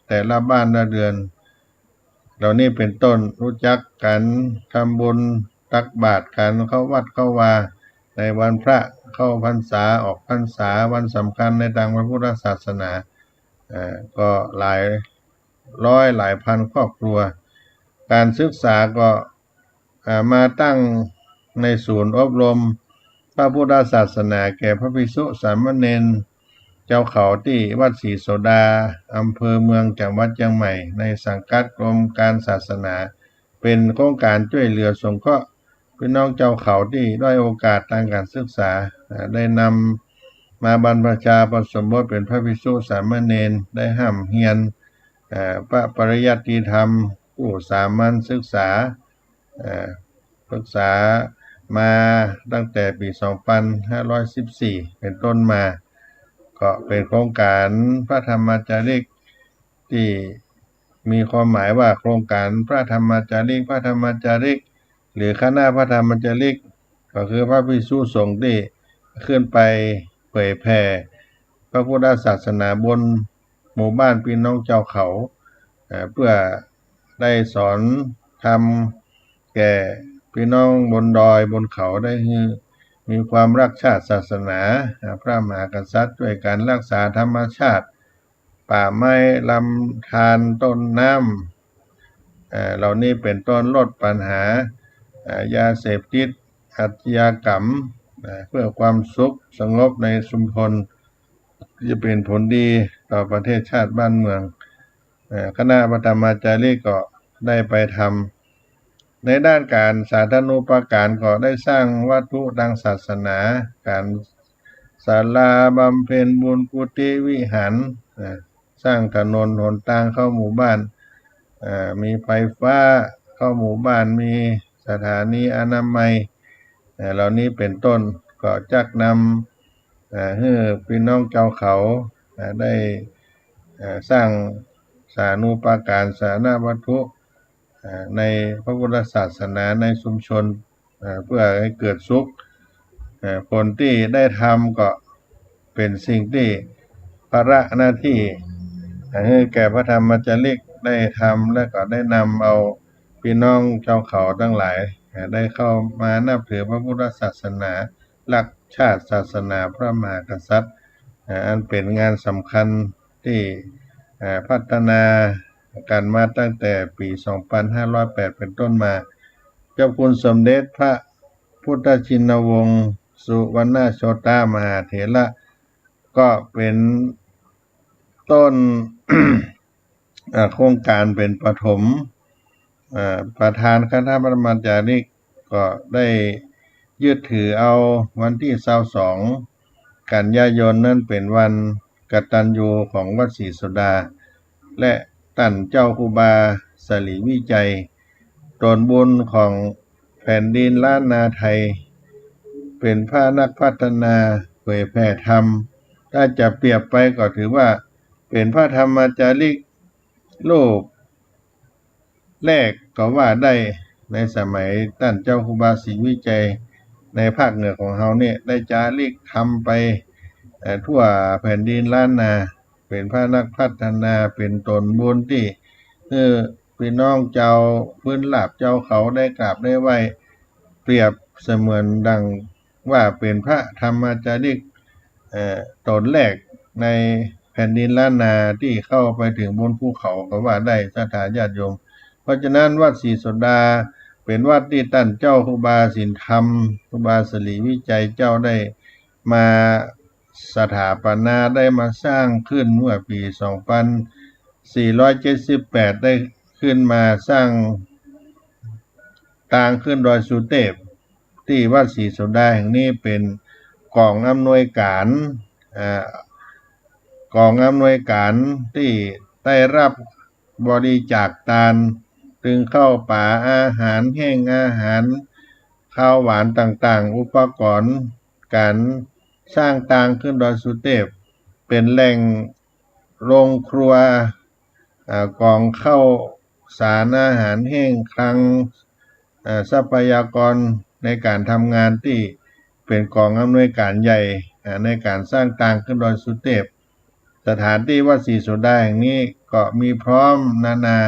แต่ละบ้านละเดือนเหล่านี้เป็นต้นรู้จักกันทำบุญตักบาตรกันเข้าวัดเข้าวาในวันพระเข้าพรรษาออกพรรษาวันสำคัญในทางพระพุทธศาสนาก็หลายร้อยหลายพันครอบครัวการศึกษาก็มาตั้งในศูนย์อบรมพระพุทธศาสนาแก่พระภิกษุสามเณรเจ้าเขาที่วัดศรีโสดาอำเภอเมืองจังหวัดเชียงใหม่ในสังกัดกรมการศาสนาเป็นโครงการช่วยเหลือสงเคราะห์พี่น้องเจ้าเขาที่ด้อยโอกาสทางการศึกษาได้นำมาบรรพชาอุปสมบทเป็นพระภิกษุสามเณรได้ห้ำเฮียนพระปริยัติธรรมผู้สามัญศึกษามาตั้งแต่ปี2514เป็นต้นมา ก็เป็นโครงการพระธรรมจาริกที่มีความหมายว่าโครงการพระธรรมจาริกหรือคณะพระธรรมจาริกก็คือพระภิกษุสงฆ์ที่ขึ้นไปเผยแผ่พระพุทธศาสนาบนหมู่บ้านพี่น้องเจ้าเขาเพื่อได้สอนธรรมแก่พี่น้องบนดอยบนเขาได้มีความรักชาติศาสนาพระมหากษัตริย์ด้วยการรักษาธรรมชาติป่าไม้ลำธารต้นน้ำเหล่านี้เป็นต้นลดปัญหายาเสพติดอาชญากรรมเพื่อความสุขสงบในชุมชนจะเป็นผลดีต่อประเทศชาติบ้านเมืองคณะพระธรรมจารีก็ได้ไปทำในด้านการสาธารณูปการก็ได้สร้างวัตถุทางศาสนาการศาลาบำเพ็ญบุญกุฏิวิหารสร้างถนนหนทางเข้าหมู่บ้านมีไฟฟ้าเข้าหมู่บ้านมีสถานีอนามัยเหล่านี้เป็นต้นก็จักนำให้พี่น้องเจ้าเขาได้สร้างสาธารณูปการสาธารณวัตถุในพระพุทธศาสนาในชุมชนเพื่อให้เกิดสุขผลที่ได้ทำก็เป็นสิ่งที่ภาระหน้าที่ให้แก่พระธรรมจาริกได้ทำและก็ได้นำเอาพี่น้องชาวเขาทั้งหลายได้เข้ามานับถือพระพุทธศาสนาหลักชาติศาสนาพระมหากษัตริย์อันเป็นงานสำคัญที่พัฒนากันมาตั้งแต่ปี 2508 เป็นต้นมาเจ้าคุณสมเด็จพระพุทธชินวงศ์สุวรรณโชตมหาเถระก็เป็นต้น โครงการเป็นปฐมประธานคณะพระธรรมจาริกก็ได้ยึดถือเอาวันที่22กันยายนนั้นเป็นวันกตัญญูของวัดศรีโสดาและตั้นเจ้าครูบาสลีวิจัยตนบุญของแผ่นดินล้านนาไทยเป็นพระนักพัฒนาเผยแผ่ธรรมถ้าจะเปรียบไปก็ถือว่าเป็นพระธรรมจาริกรูปแรกก็ว่าได้ในสมัยตั้นเจ้าครูบาศรีวิจัยในภาคเหนือของเราเนี่ยได้จาริกทำไปทั่วแผ่นดินล้านนาเป็นพระนักพัฒนาเป็นตนบุญที่พี่น้องเจ้าพื้นหลาบเจ้าเขาได้กราบได้ไหว้เปรียบเสมือนดังว่าเป็นพระธรรมจาริกตนแรกในแผ่นดินล้านนาที่เข้าไปถึงบนภูเขาก็ว่าได้ศรัทธาญาติโยมเพราะฉะนั้นวัดศรีโสดาเป็นวัดที่ตั้นเจ้าครูบาสินธรรมครูบาสลีวิจัยเจ้าได้มาสถาปนาได้มาสร้างขึ้นเมื่อปี 2478 ได้ขึ้นมาสร้างต่างขึ้นดอยสุเทพที่วัดศรีโสดาแห่งนี้เป็นกองอำนวยการที่ได้รับบริจาคทานถึงข้าวป่าอาหารแห้งอาหารข้าวหวานต่างๆอุปกรณ์การสร้างต่างขึ้นดอยสุเทพเป็นแหล่งโรงครัวกองข้าวสารอาหารแห้งคลังทรัพยากรในการทำงานที่เป็นกองอำนวยการใหญ่ในการสร้างต่างขึ้นดอยสุเทพสถานที่วัดศรีโสดาแห่งนี้ก็มีพร้อมนา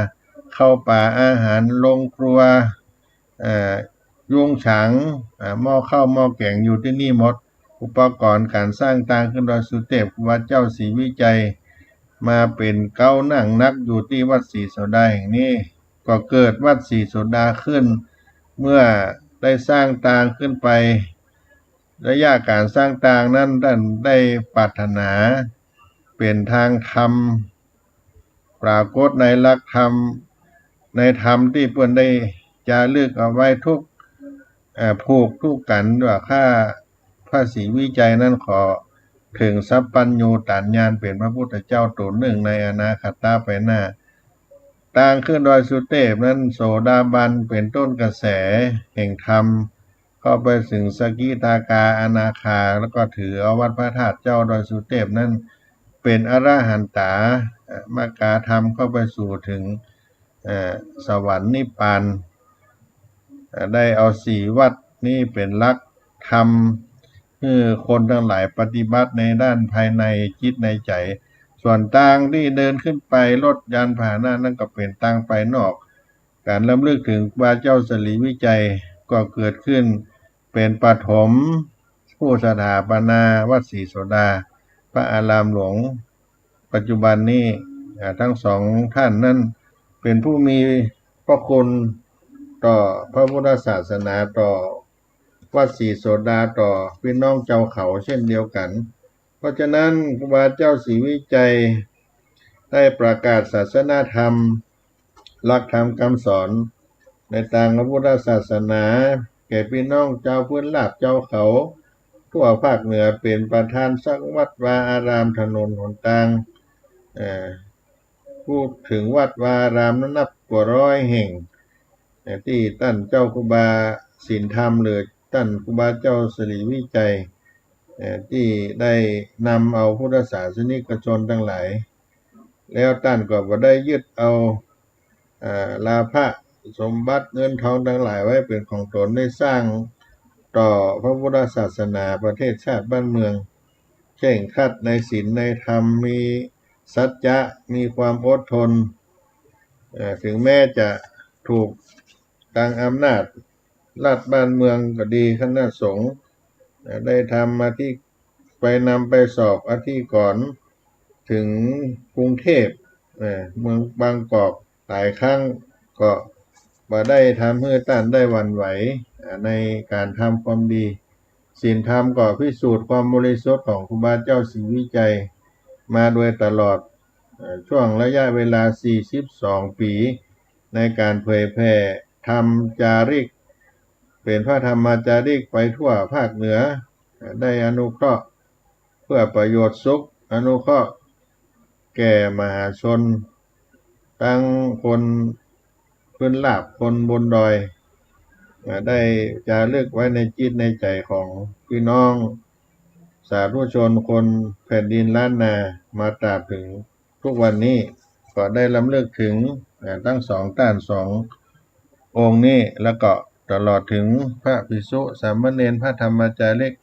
เข้าป่าอาหารโรงครัวยุงฉางหม้อข้าวหม้อแกงอยู่ที่นี่หมดอุปกรณ์การสร้างต่างขึ้นดอยสุเทพวัดเจ้าศรีวิจัยมาเป็นเก้านั่งนักอยู่ที่วัดศรีโสดาแห่งนี้ก็เกิดวัดศรีโสดาขึ้นเมื่อได้สร้างต่างขึ้นไประยะการสร้างต่างนั้นท่านได้ปรารถนาเป็นทางธรรมปรากฏในหลักธรรมในธรรมที่เพิ่นได้จารึกเอาไว้ทุกผูกทุกกันว่าข้าพระศรีวิจัยนั้นขอถึงสัพพัญญูตานญาณเป็นพระพุทธเจ้าตนหนึ่งในอนาคตไปหน้าต่างขึ้นดอยสุเทพนั้นโสดาบันเป็นต้นกระแสแห่งธรรม เข้าไปถึงสกิทากาอนาคาแล้วก็ถือเอาวัดพระธาตุเจ้าดอยสุเทพนั่นเป็นอรหันตามากาธรรมเข้าไปสู่ถึงสวรรค์นิพพานได้เอาสี่วัดนี้เป็นหลักธรรมคือคนทั้งหลายปฏิบัติในด้านภายในจิตในใจส่วนต่างที่เดินขึ้นไปรถยานพาหนะนั่นก็เป็นต่างไปนอกการรำลึกถึงพระเจ้าสลีวิจัยก็เกิดขึ้นเป็นปฐมผู้สถาปนาวัดศรีโสดาพระอารามหลวงปัจจุบันนี้ทั้งสองท่านนั้นเป็นผู้มีพระคุณต่อพระพุทธศาสนาต่อวัดศรีโสดาต่อพี่น้องเจ้าเขาเช่นเดียวกันเพราะฉะนั้นครูบาเจ้าศรีวิจัยได้ประกาศศาสนาธรรมหลักธรรมคำสอนในทางพระพุทธศาสนาแก่พี่น้องเจ้าพื้นราบเจ้าเขาทั่วภาคเหนือเป็นประธานสร้างวัดวาอารามถนนหนทางพูดถึงวัดวาอารามนั้นนับกว่าร้อยแห่งที่ท่านเจ้าครูบาศีลธรรมหรือท่านครูบาเจ้าศรีวิจัยที่ได้นำเอาพุทธศาสนิกชนทั้งหลายแล้วท่านก็บ่ได้ยึดเอาลาภะสมบัติเงินทองทั้งหลายไว้เป็นของตนได้สร้างต่อพระพุทธศาสนาประเทศชาติบ้านเมืองเคร่งครัดในศีลในธรรมมีสัจจะมีความอดทนถึงแม้จะถูกทางอำนาจรัฐบ้านเมืองก็ดีคณะสงฆ์ได้ทำมาที่ไปนำไปสอบอธิกรณ์ถึงกรุงเทพเมืองบางกอกหลายครั้งก็บ่ได้ทำให้ท่านได้หวั่นไหวในการทำความดีศีลธรรมก็พิสูจน์ความบริสุทธิ์ของครูบาเจ้าศรีวิจัยมาโดยตลอดช่วงระยะเวลา42ปีในการเผยแผ่ธรรมจาริกเป็นพระธรรมจาริกไปทั่วภาคเหนือได้อนุเคราะห์เพื่อประโยชน์สุขอนุเคราะห์แก่มหาชนทั้งคนพื้นราบคนบนดอยได้จารึกไว้ในจิตในใจของพี่น้องสาธุชนคนแผ่นดินล้านนามาตราบถึงทุกวันนี้ก็ได้รำลึกถึงทั้งสองท่านสององค์นี้แล้วก็ตลอดถึงพระภิกษุสามเณรพระธรรมจาริก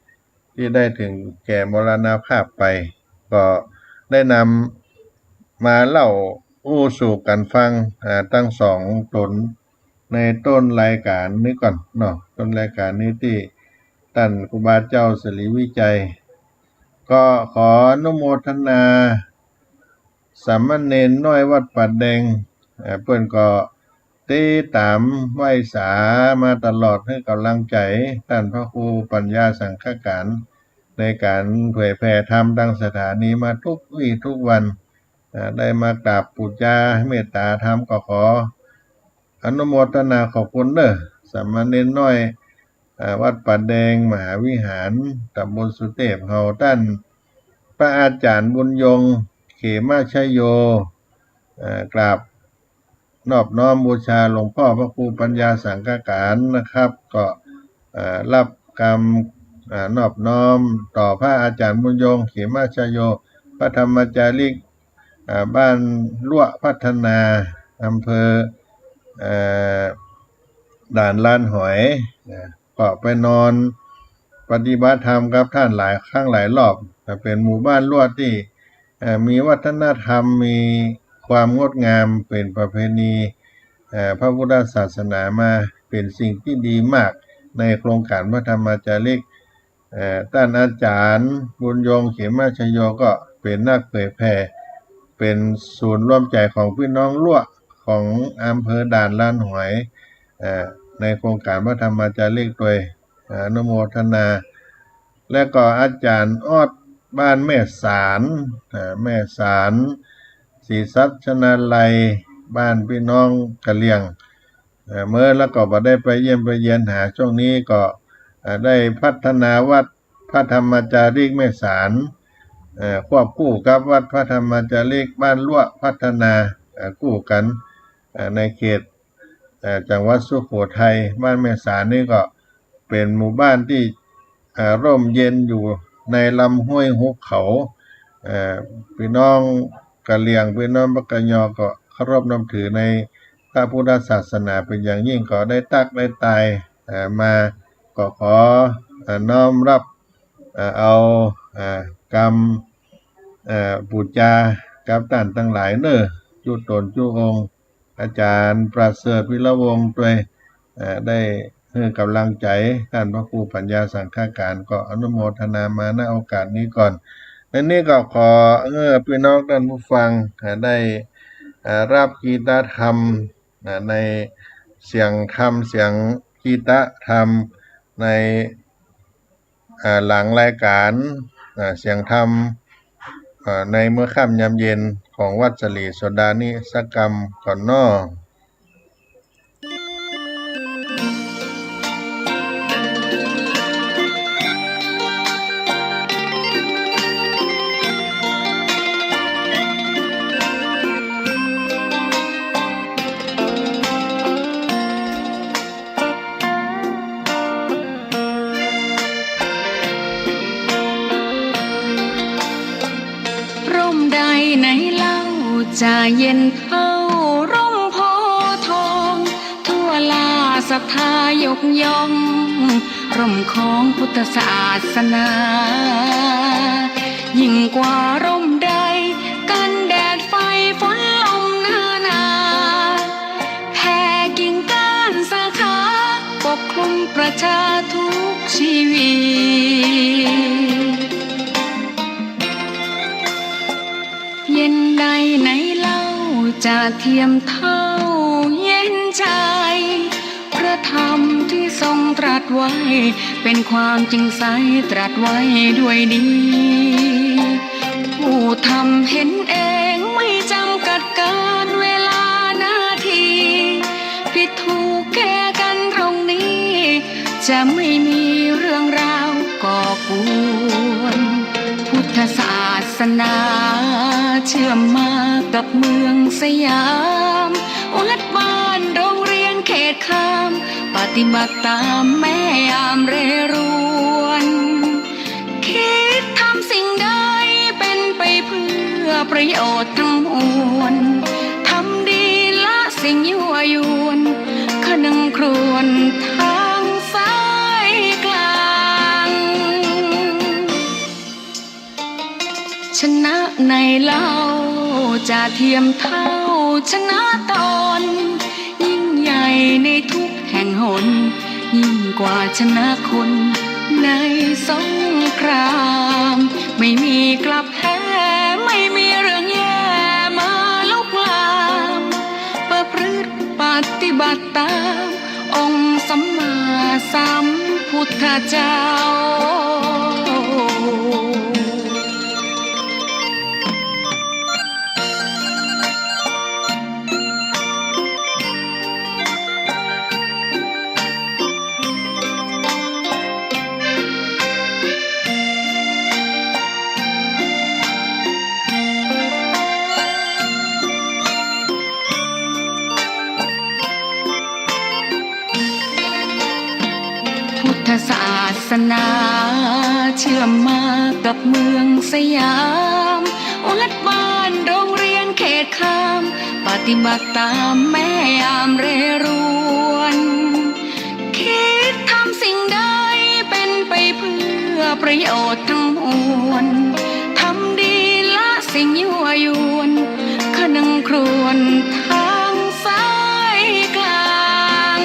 ที่ได้ถึงแก่มรณภาพไปก็ได้นำมาเล่าสู่กันฟังตั้งสองตนในต้นรายการนี้ก่อนเนาะต้นรายการนี้ที่ท่านครูบาเจ้าศรีวิจัยก็ขออนุโมทนาสามเณรน้อยวัดปัดแดงเพิ่นก็ติดตามไหว้สามาตลอดให้กำลังใจท่านพระครูปัญญาสังฆการในการเผยแผ่ธรรมดังสถานีมาทุกวี่ทุกวันได้มากราบปูชาเมตตาธรรมก็ขออนุโมทนาขอบคุณเด้อสามเณรน้อยวัดปัดแดงมหาวิหารตำบลสุเทพเฮาท่านพระอาจารย์บุญยงเขมาชโยกราบนอบน้อมบูชาหลวงพ่อพระครูปัญญาสังฆการนะครับก็รับกรรมนอบน้อมต่อพระอาจารย์บุญยงเขมาชโยพระธรรมจาริกบ้านลั่วพัฒนาอำเภอด่านลานหอยก็ไปนอนปฏิบัติธรรมกับท่านหลายครั้งหลายรอบเป็นหมู่บ้านลั่วที่มีวัฒนธรรมมีความงดงามเป็นประเพณีพระพุทธศาสนามาเป็นสิ่งที่ดีมากในโครงการพระธรรมจาริกท่านอาจารย์บุญยงเขมาชโยก็เป็นนักเผยแผ่เป็นศูนย์ร่วมใจของพี่น้องลั่วของอำเภอด่านลานหอยในโครงการพระธรรมจาริกโดยอนุโมทนาและก็อาจารย์ออดบ้านแม่สารแม่สารศรีสัชนาลัยบ้านพี่น้องกะเหรี่ยงเมื่อแล้วก็บ่ได้ไปเยี่ยมไปเยียนหาช่วงนี้ก็ได้พัฒนาวัดพระธรรมจาริกแม่สารควบคู่กับวัดพระธรรมจาริกบ้านลั่วพัฒนาคู่กันในเขตจังหวัดสุโขทัยบ้านแม่สารนี่ก็เ เป็นหมู่บ้านที่ร่มเย็นอยู่ในลำห้วยหุบเขาพี่น้องกะเหรี่ยงพี่น้องบักกะยอก็เคารพนับถือในพระพุทธศาสนาเป็นอย่างยิ่งก็ได้ตักได้ตายมาก็ขอน้อมรับเอากรรมบูชากับท่านทั้งหลายเนอจุตนจุองค์อาจารย์ประเสริฐวิรวงศ์ด้วยได้ให้กำลังใจท่านพระครูปัญญาสังฆาการก็อนุโมทนามาณโอกาสนี้ก่อนและนี่ก็ขอพี่น้องท่านผู้ฟังได้รับกีตธรรมในเสียงธรรมเสียงกีตธรรมในหลังรายการเสียงธรรมในเมื่อค่ำยามเย็นของวัดสลีโสดานิสกรรมก่อนนอไหนเล่าจะเย็นเท่าร่มโพทองทั่วลาศรัทธายกย่องร่มของพุทธศาสนายิ่งกว่าร่มใดกันแดดไฟฝนลมนาแผ่กิ่งก้านสาขาปกคลุมประชาทุกชีวิตเย็นใดไหนเล่าจะเทียมเท่าเย็นใจพระธรรมที่ทรงตรัสไว้เป็นความจริงใสตรัสไว้ด้วยดีผู้ทำเห็นเองไม่จำกัดการเวลานาทีผิดถูกแก้กันตรงนี้จะไม่มีเรื่องราวก่อกวนพุทธศาสนาเชื่อมมากับเมืองสยามวัดบ้านโรงเรียนเขตคามปฏิบัติตามแม่ยามเรรวนคิดทำสิ่งใดเป็นไปเพื่อประโยชน์ทั้งมวลทำดีละสิ่งยั่วยวนขนึงครวญทางสายกลางชนะในเล่าจะเทียมเท่าชนะตนยิ่งใหญ่ในทุกแห่งหนยิ่งกว่าชนะคนในสงครามไม่มีกลับแพ้ไม่มีเรื่องแย่มาลุกลามประพฤติปฏิบัติตามองค์สัมมาสัมพุทธเจ้าศาสนาเชื่อมมากับเมืองสยามวัดบ้านโรงเรียนเขตคามปฏิบัติตามแม่ยามเรรวนคิดทำสิ่งใดเป็นไปเพื่อประโยชน์ทั้งมวลทำดีละสิ่งยั่วยวนขนึงครวญทางสายกลาง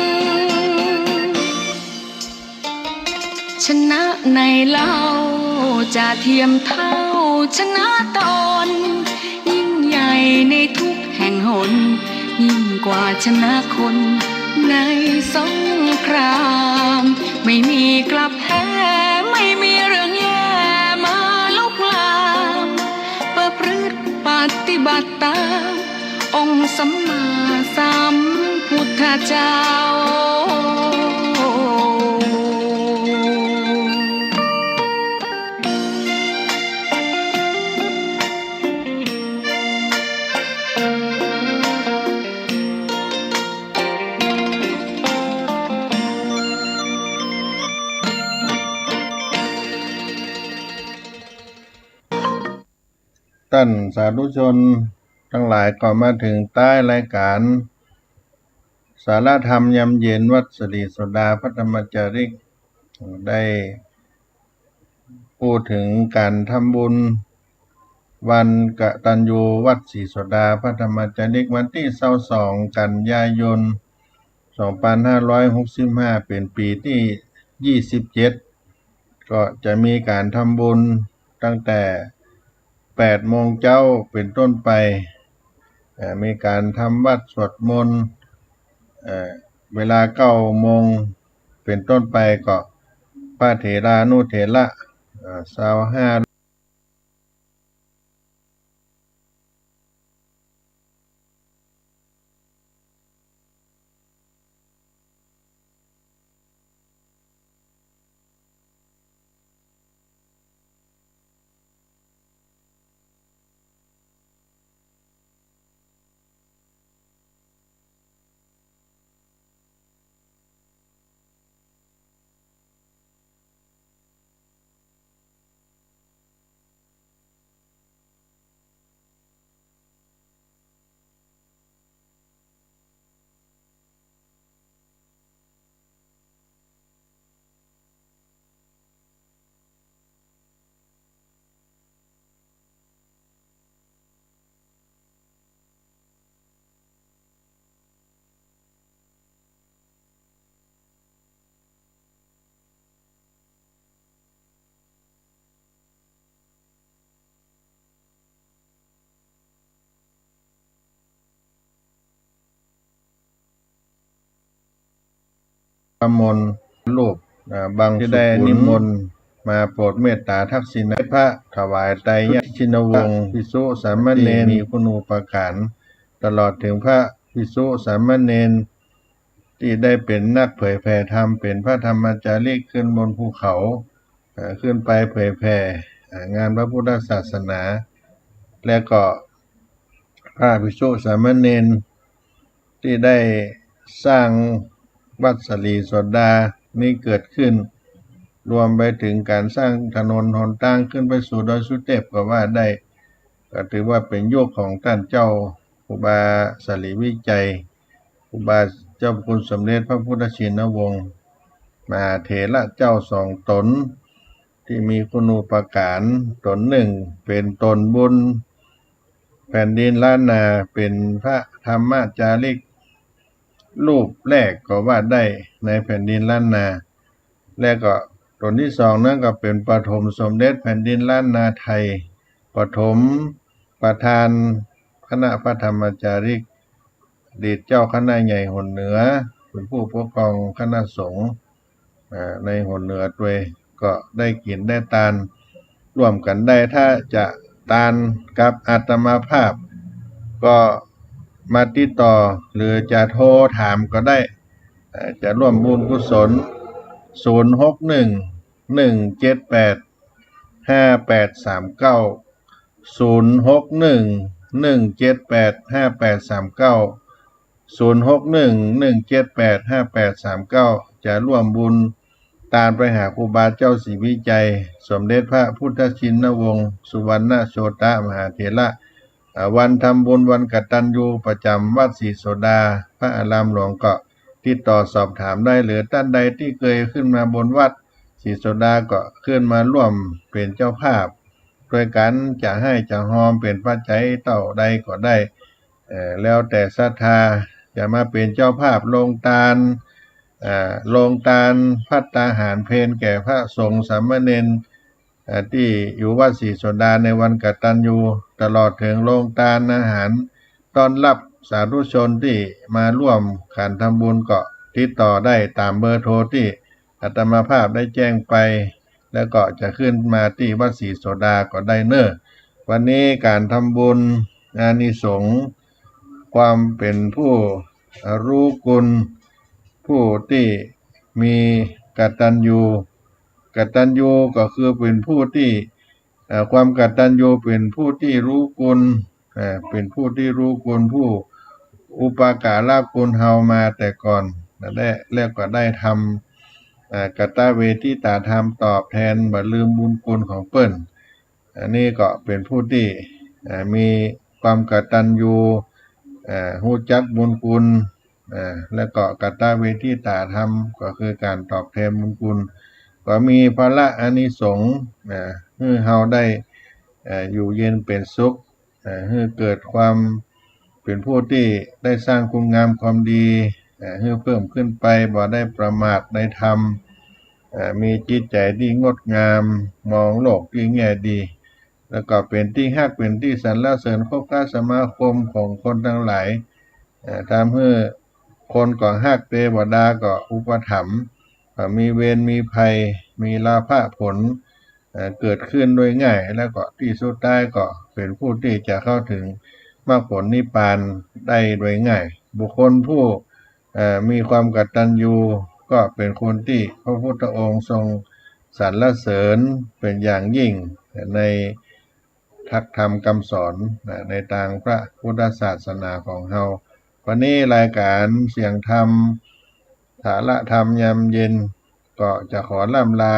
ชนะในเล่าจะเทียมเท่าชนะตนยิ่งใหญ่ในทุกแห่งหนยิ่งกว่าชนะคนในสงครามไม่มีกลับแพ้ไม่มีเรื่องแย่มาลุกลามประพฤติปฏิบัติตามองค์สัมมาสัมพุทธเจ้า ท่านสาธุชนทั้งหลายก็มาถึงใต้รายการสาระธรรมยามเย็นวัดสรีโสดาพระธรรมจาริกได้พูดถึงการทำบุญวันกตัญญูวัดศรีโสดาพระธรรมจาริกวันที่22กันยายน2565เป็นปีที่27ก็จะมีการทำบุญตั้งแต่8โมงเช้าเป็นต้นไปมีการทำวัดสวดมนต์เวลา9โมงเป็นต้นไปก็พระเถรานุเถระ25มนต์รูปบางที่ได้นิมนต์มาโปรดเมตตาทักษิณพระถวายไตรยชินวงศ์ภิกษุสามเณรมีคุณูปการตลอดถึงพระภิกษุสามเณรที่ได้เป็นนักเผยแผ่ธรรมเป็นพระธรรมจาริกขึ้นบนภูเขาขึ้นไปเผยแผ่งานพระพุทธศาสนาและก็พระภิกษุสามเณรที่ได้สร้างวัดสรีโสดานี้เกิดขึ้นรวมไปถึงการสร้างถนนหนทางขึ้นไปสู่ดอยสุเทพก็ว่าได้ก็ถือว่าเป็นยุคของท่านเจ้าครูบาสรีวิจัยครูบาเจ้าคุณสมเด็จพระพุทธชินวงศ์มหาเถระเจ้าสองตนที่มีคุณูปการตนหนึ่งเป็นตนบุญแผ่นดินล้านนาเป็นพระธรรมจาริกรูปแรกก็ว่าได้ในแผ่นดินล้านนาและก็ตนที่สองนั้นก็เป็นปฐมสมเด็จแผ่นดินล้านนาไทยปฐมประธานคณะพระธรรมจาริกอดีตเจ้าคณะใหญ่หนเหนือเป็นผู้ปกครองคณะสงฆ์ในหนเหนือด้วยก็ได้กินได้ทานร่วมกันได้ถ้าจะทานกับอาตมาภาพก็มาติดต่อหรือจะโทรถามก็ได้จะร่วมบุญกุศล0611785839จะร่วมบุญตามไปหาครูบาเจ้าศรีวิจัยสมเด็จพระพุทธชินวงศ์สุวรรณโชตมหาเถระวันทำบุญวันกตัญญูประจำวัดศรีโสดาพระอารามหลวงก็ติดต่อสอบถามได้หรือท่านใดที่เคยขึ้นมาบนวัดศรีโสดาก็ขึ้นมาร่วมเป็นเจ้าภาพด้วยกันจะให้จะหอมเป็นปัจจัยเท่าใดก็ได้แล้วแต่ศรัทธาจะมาเป็นเจ้าภาพลงทานภัตตาหารเพลแก่พระสงฆ์สามเณรที่อยู่วัดศรีโสดาในวันกตัญญูตลอดถึงโรงทานอาหารต้อนรับสาธุชนที่มาร่วมการทำบุญก็ติดต่อได้ตามเบอร์โทรที่อาตมาภาพได้แจ้งไปแล้วก็จะขึ้นมาที่วัดศรีโสดาก็ได้เน้อวันนี้การทำบุญอานิสงส์ความเป็นผู้รู้คุณผู้ที่มีกตัญญูก็คือเป็นผู้ที่ความกตัญญูเป็นผู้ที่รู้คุณเป็นผู้ที่รู้คุณผู้อุปการะคุณเฮามาแต่ก่อนแล้วก็ได้ทำกตเวทิตาธรรมตอบแทนบ่ลืมบุญคุณของเปิ้นอันนี้ก็เป็นผู้ที่ มีความกตัญญูรู้จักบุญคุณแล้วก็กตเวทิตาธรรมก็คือการตอบแทนบุญคุณก็มีพละอานิสงส์ให้เฮาได้อยู่เย็นเป็นสุขให้เกิดความเป็นผู้ที่ได้สร้างคุณงามความดีให้เพิ่มขึ้นไปบ่ได้ประมาทในธรรมมีจิตใจที่งดงามมองโลกที่แง่ดีแล้วก็เป็นที่ฮักเป็นที่สรรเสริญคบค้าสมาคมของคนทั้งหลายทำให้คนก็ฮักเทวดาก็อุปถัมภ์มีเวรมีภัยมีลาภผลเกิดขึ้นโดยง่ายแล้วก็ที่สุดท้ายก็เป็นผู้ที่จะเข้าถึงมรรคผลนิพพานได้โดยง่ายบุคคลผู้มีความกตัญญูก็เป็นคนที่พระพุทธองค์ทรงสรรเสริญเป็นอย่างยิ่งในทักธรรมคำสอนในทางพระพุทธศาสนาของเราวันนี้รายการเสียงธรรมสาระธรรมยามเย็นก็จะขอล่ำลา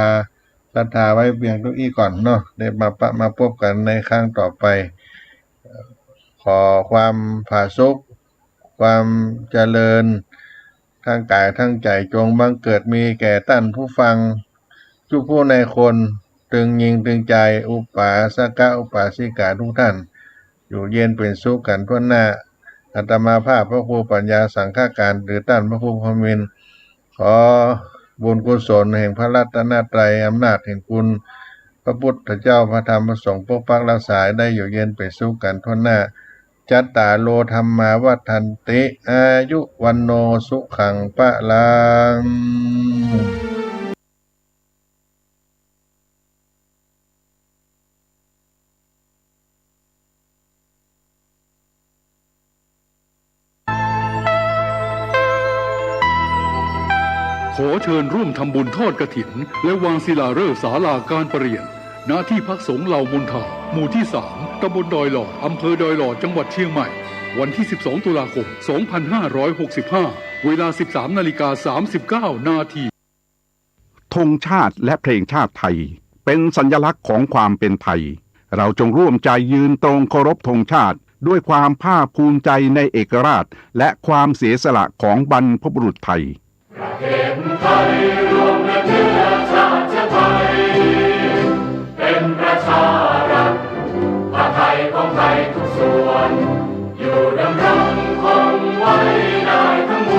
ศรัทธาไว้เพียงเท่านี้ก่อนเนาะได้มาพบกันในครั้งต่อไปขอความผาสุกความเจริญทั้งกายทั้งใจจงบังเกิดมีแก่ท่านผู้ฟังทุกผู้ในคนตึงยิงตึงใจอุปาสกะอุปาสิกาทุกท่านอยู่เย็นเป็นสุขกันทั่วหน้าอาตมาภาพพระครูปัญญาสังฆการหรือท่านพระครูพมินทร์ขอบุญกุศลแห่งพระรัตนตรัยอำนาจแห่งคุณพระพุทธเจ้าพระธรรมพระสงฆ์ปกปักรักษาได้อยู่เย็นเป็นสุขกันทั่วหน้าจัตตาโลธรรมาวัฏันติอายุวันโนสุขังปะลังขอเชิญร่วมทำบุญทอดกฐินและวางศิลาฤกษ์ศาลาการประเรียนณที่พักสงฆ์เหล่ามนทาหมู่ที่ 3 ตำบลดอยหล่ออำเภอดอยหล่อจังหวัดเชียงใหม่วันที่ 12 ตุลาคม 2565 เวลา 13:39 นาทีธงชาติและเพลงชาติไทยเป็นสัญลักษณ์ของความเป็นไทยเราจงร่วมใจยืนตรงเคารพธงชาติด้วยความภาคภูมิใจในเอกราชและความเสียสละของบรรพบุรุษไทยประเทศไทยรวมเนื้อชาติไทยเป็นประชารัฐผ้าไทยของไทยทุกส่วนอยู่ดำรงคงไว้ได้ทั้งม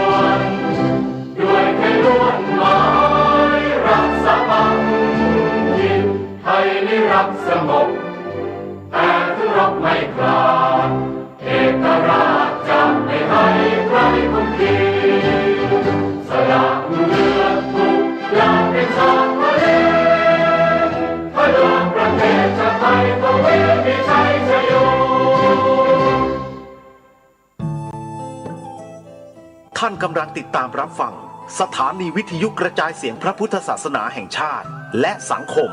วลด้วยไทยล้วนหมายรักษาพันยินไทยนิรักสงบแต่ถึงรบไม่กล้าเอกราชจะไม่ให้ใครคุมขีสละเลือดทุกอย่างเป็นชาติทะเลพลังประเทศชาติไทยทวีมีชัยชโยท่านกำลังติดตามรับฟังสถานีวิทยุกระจายเสียงพระพุทธศาสนาแห่งชาติและสังคม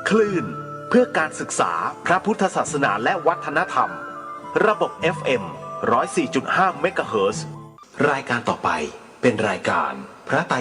คลื่นเพื่อการศึกษาพระพุทธศาสนาและวัฒนธรรมระบบ FM 104.5 เมกะเฮิรตซ์รายการต่อไปเป็นรายการพระไตร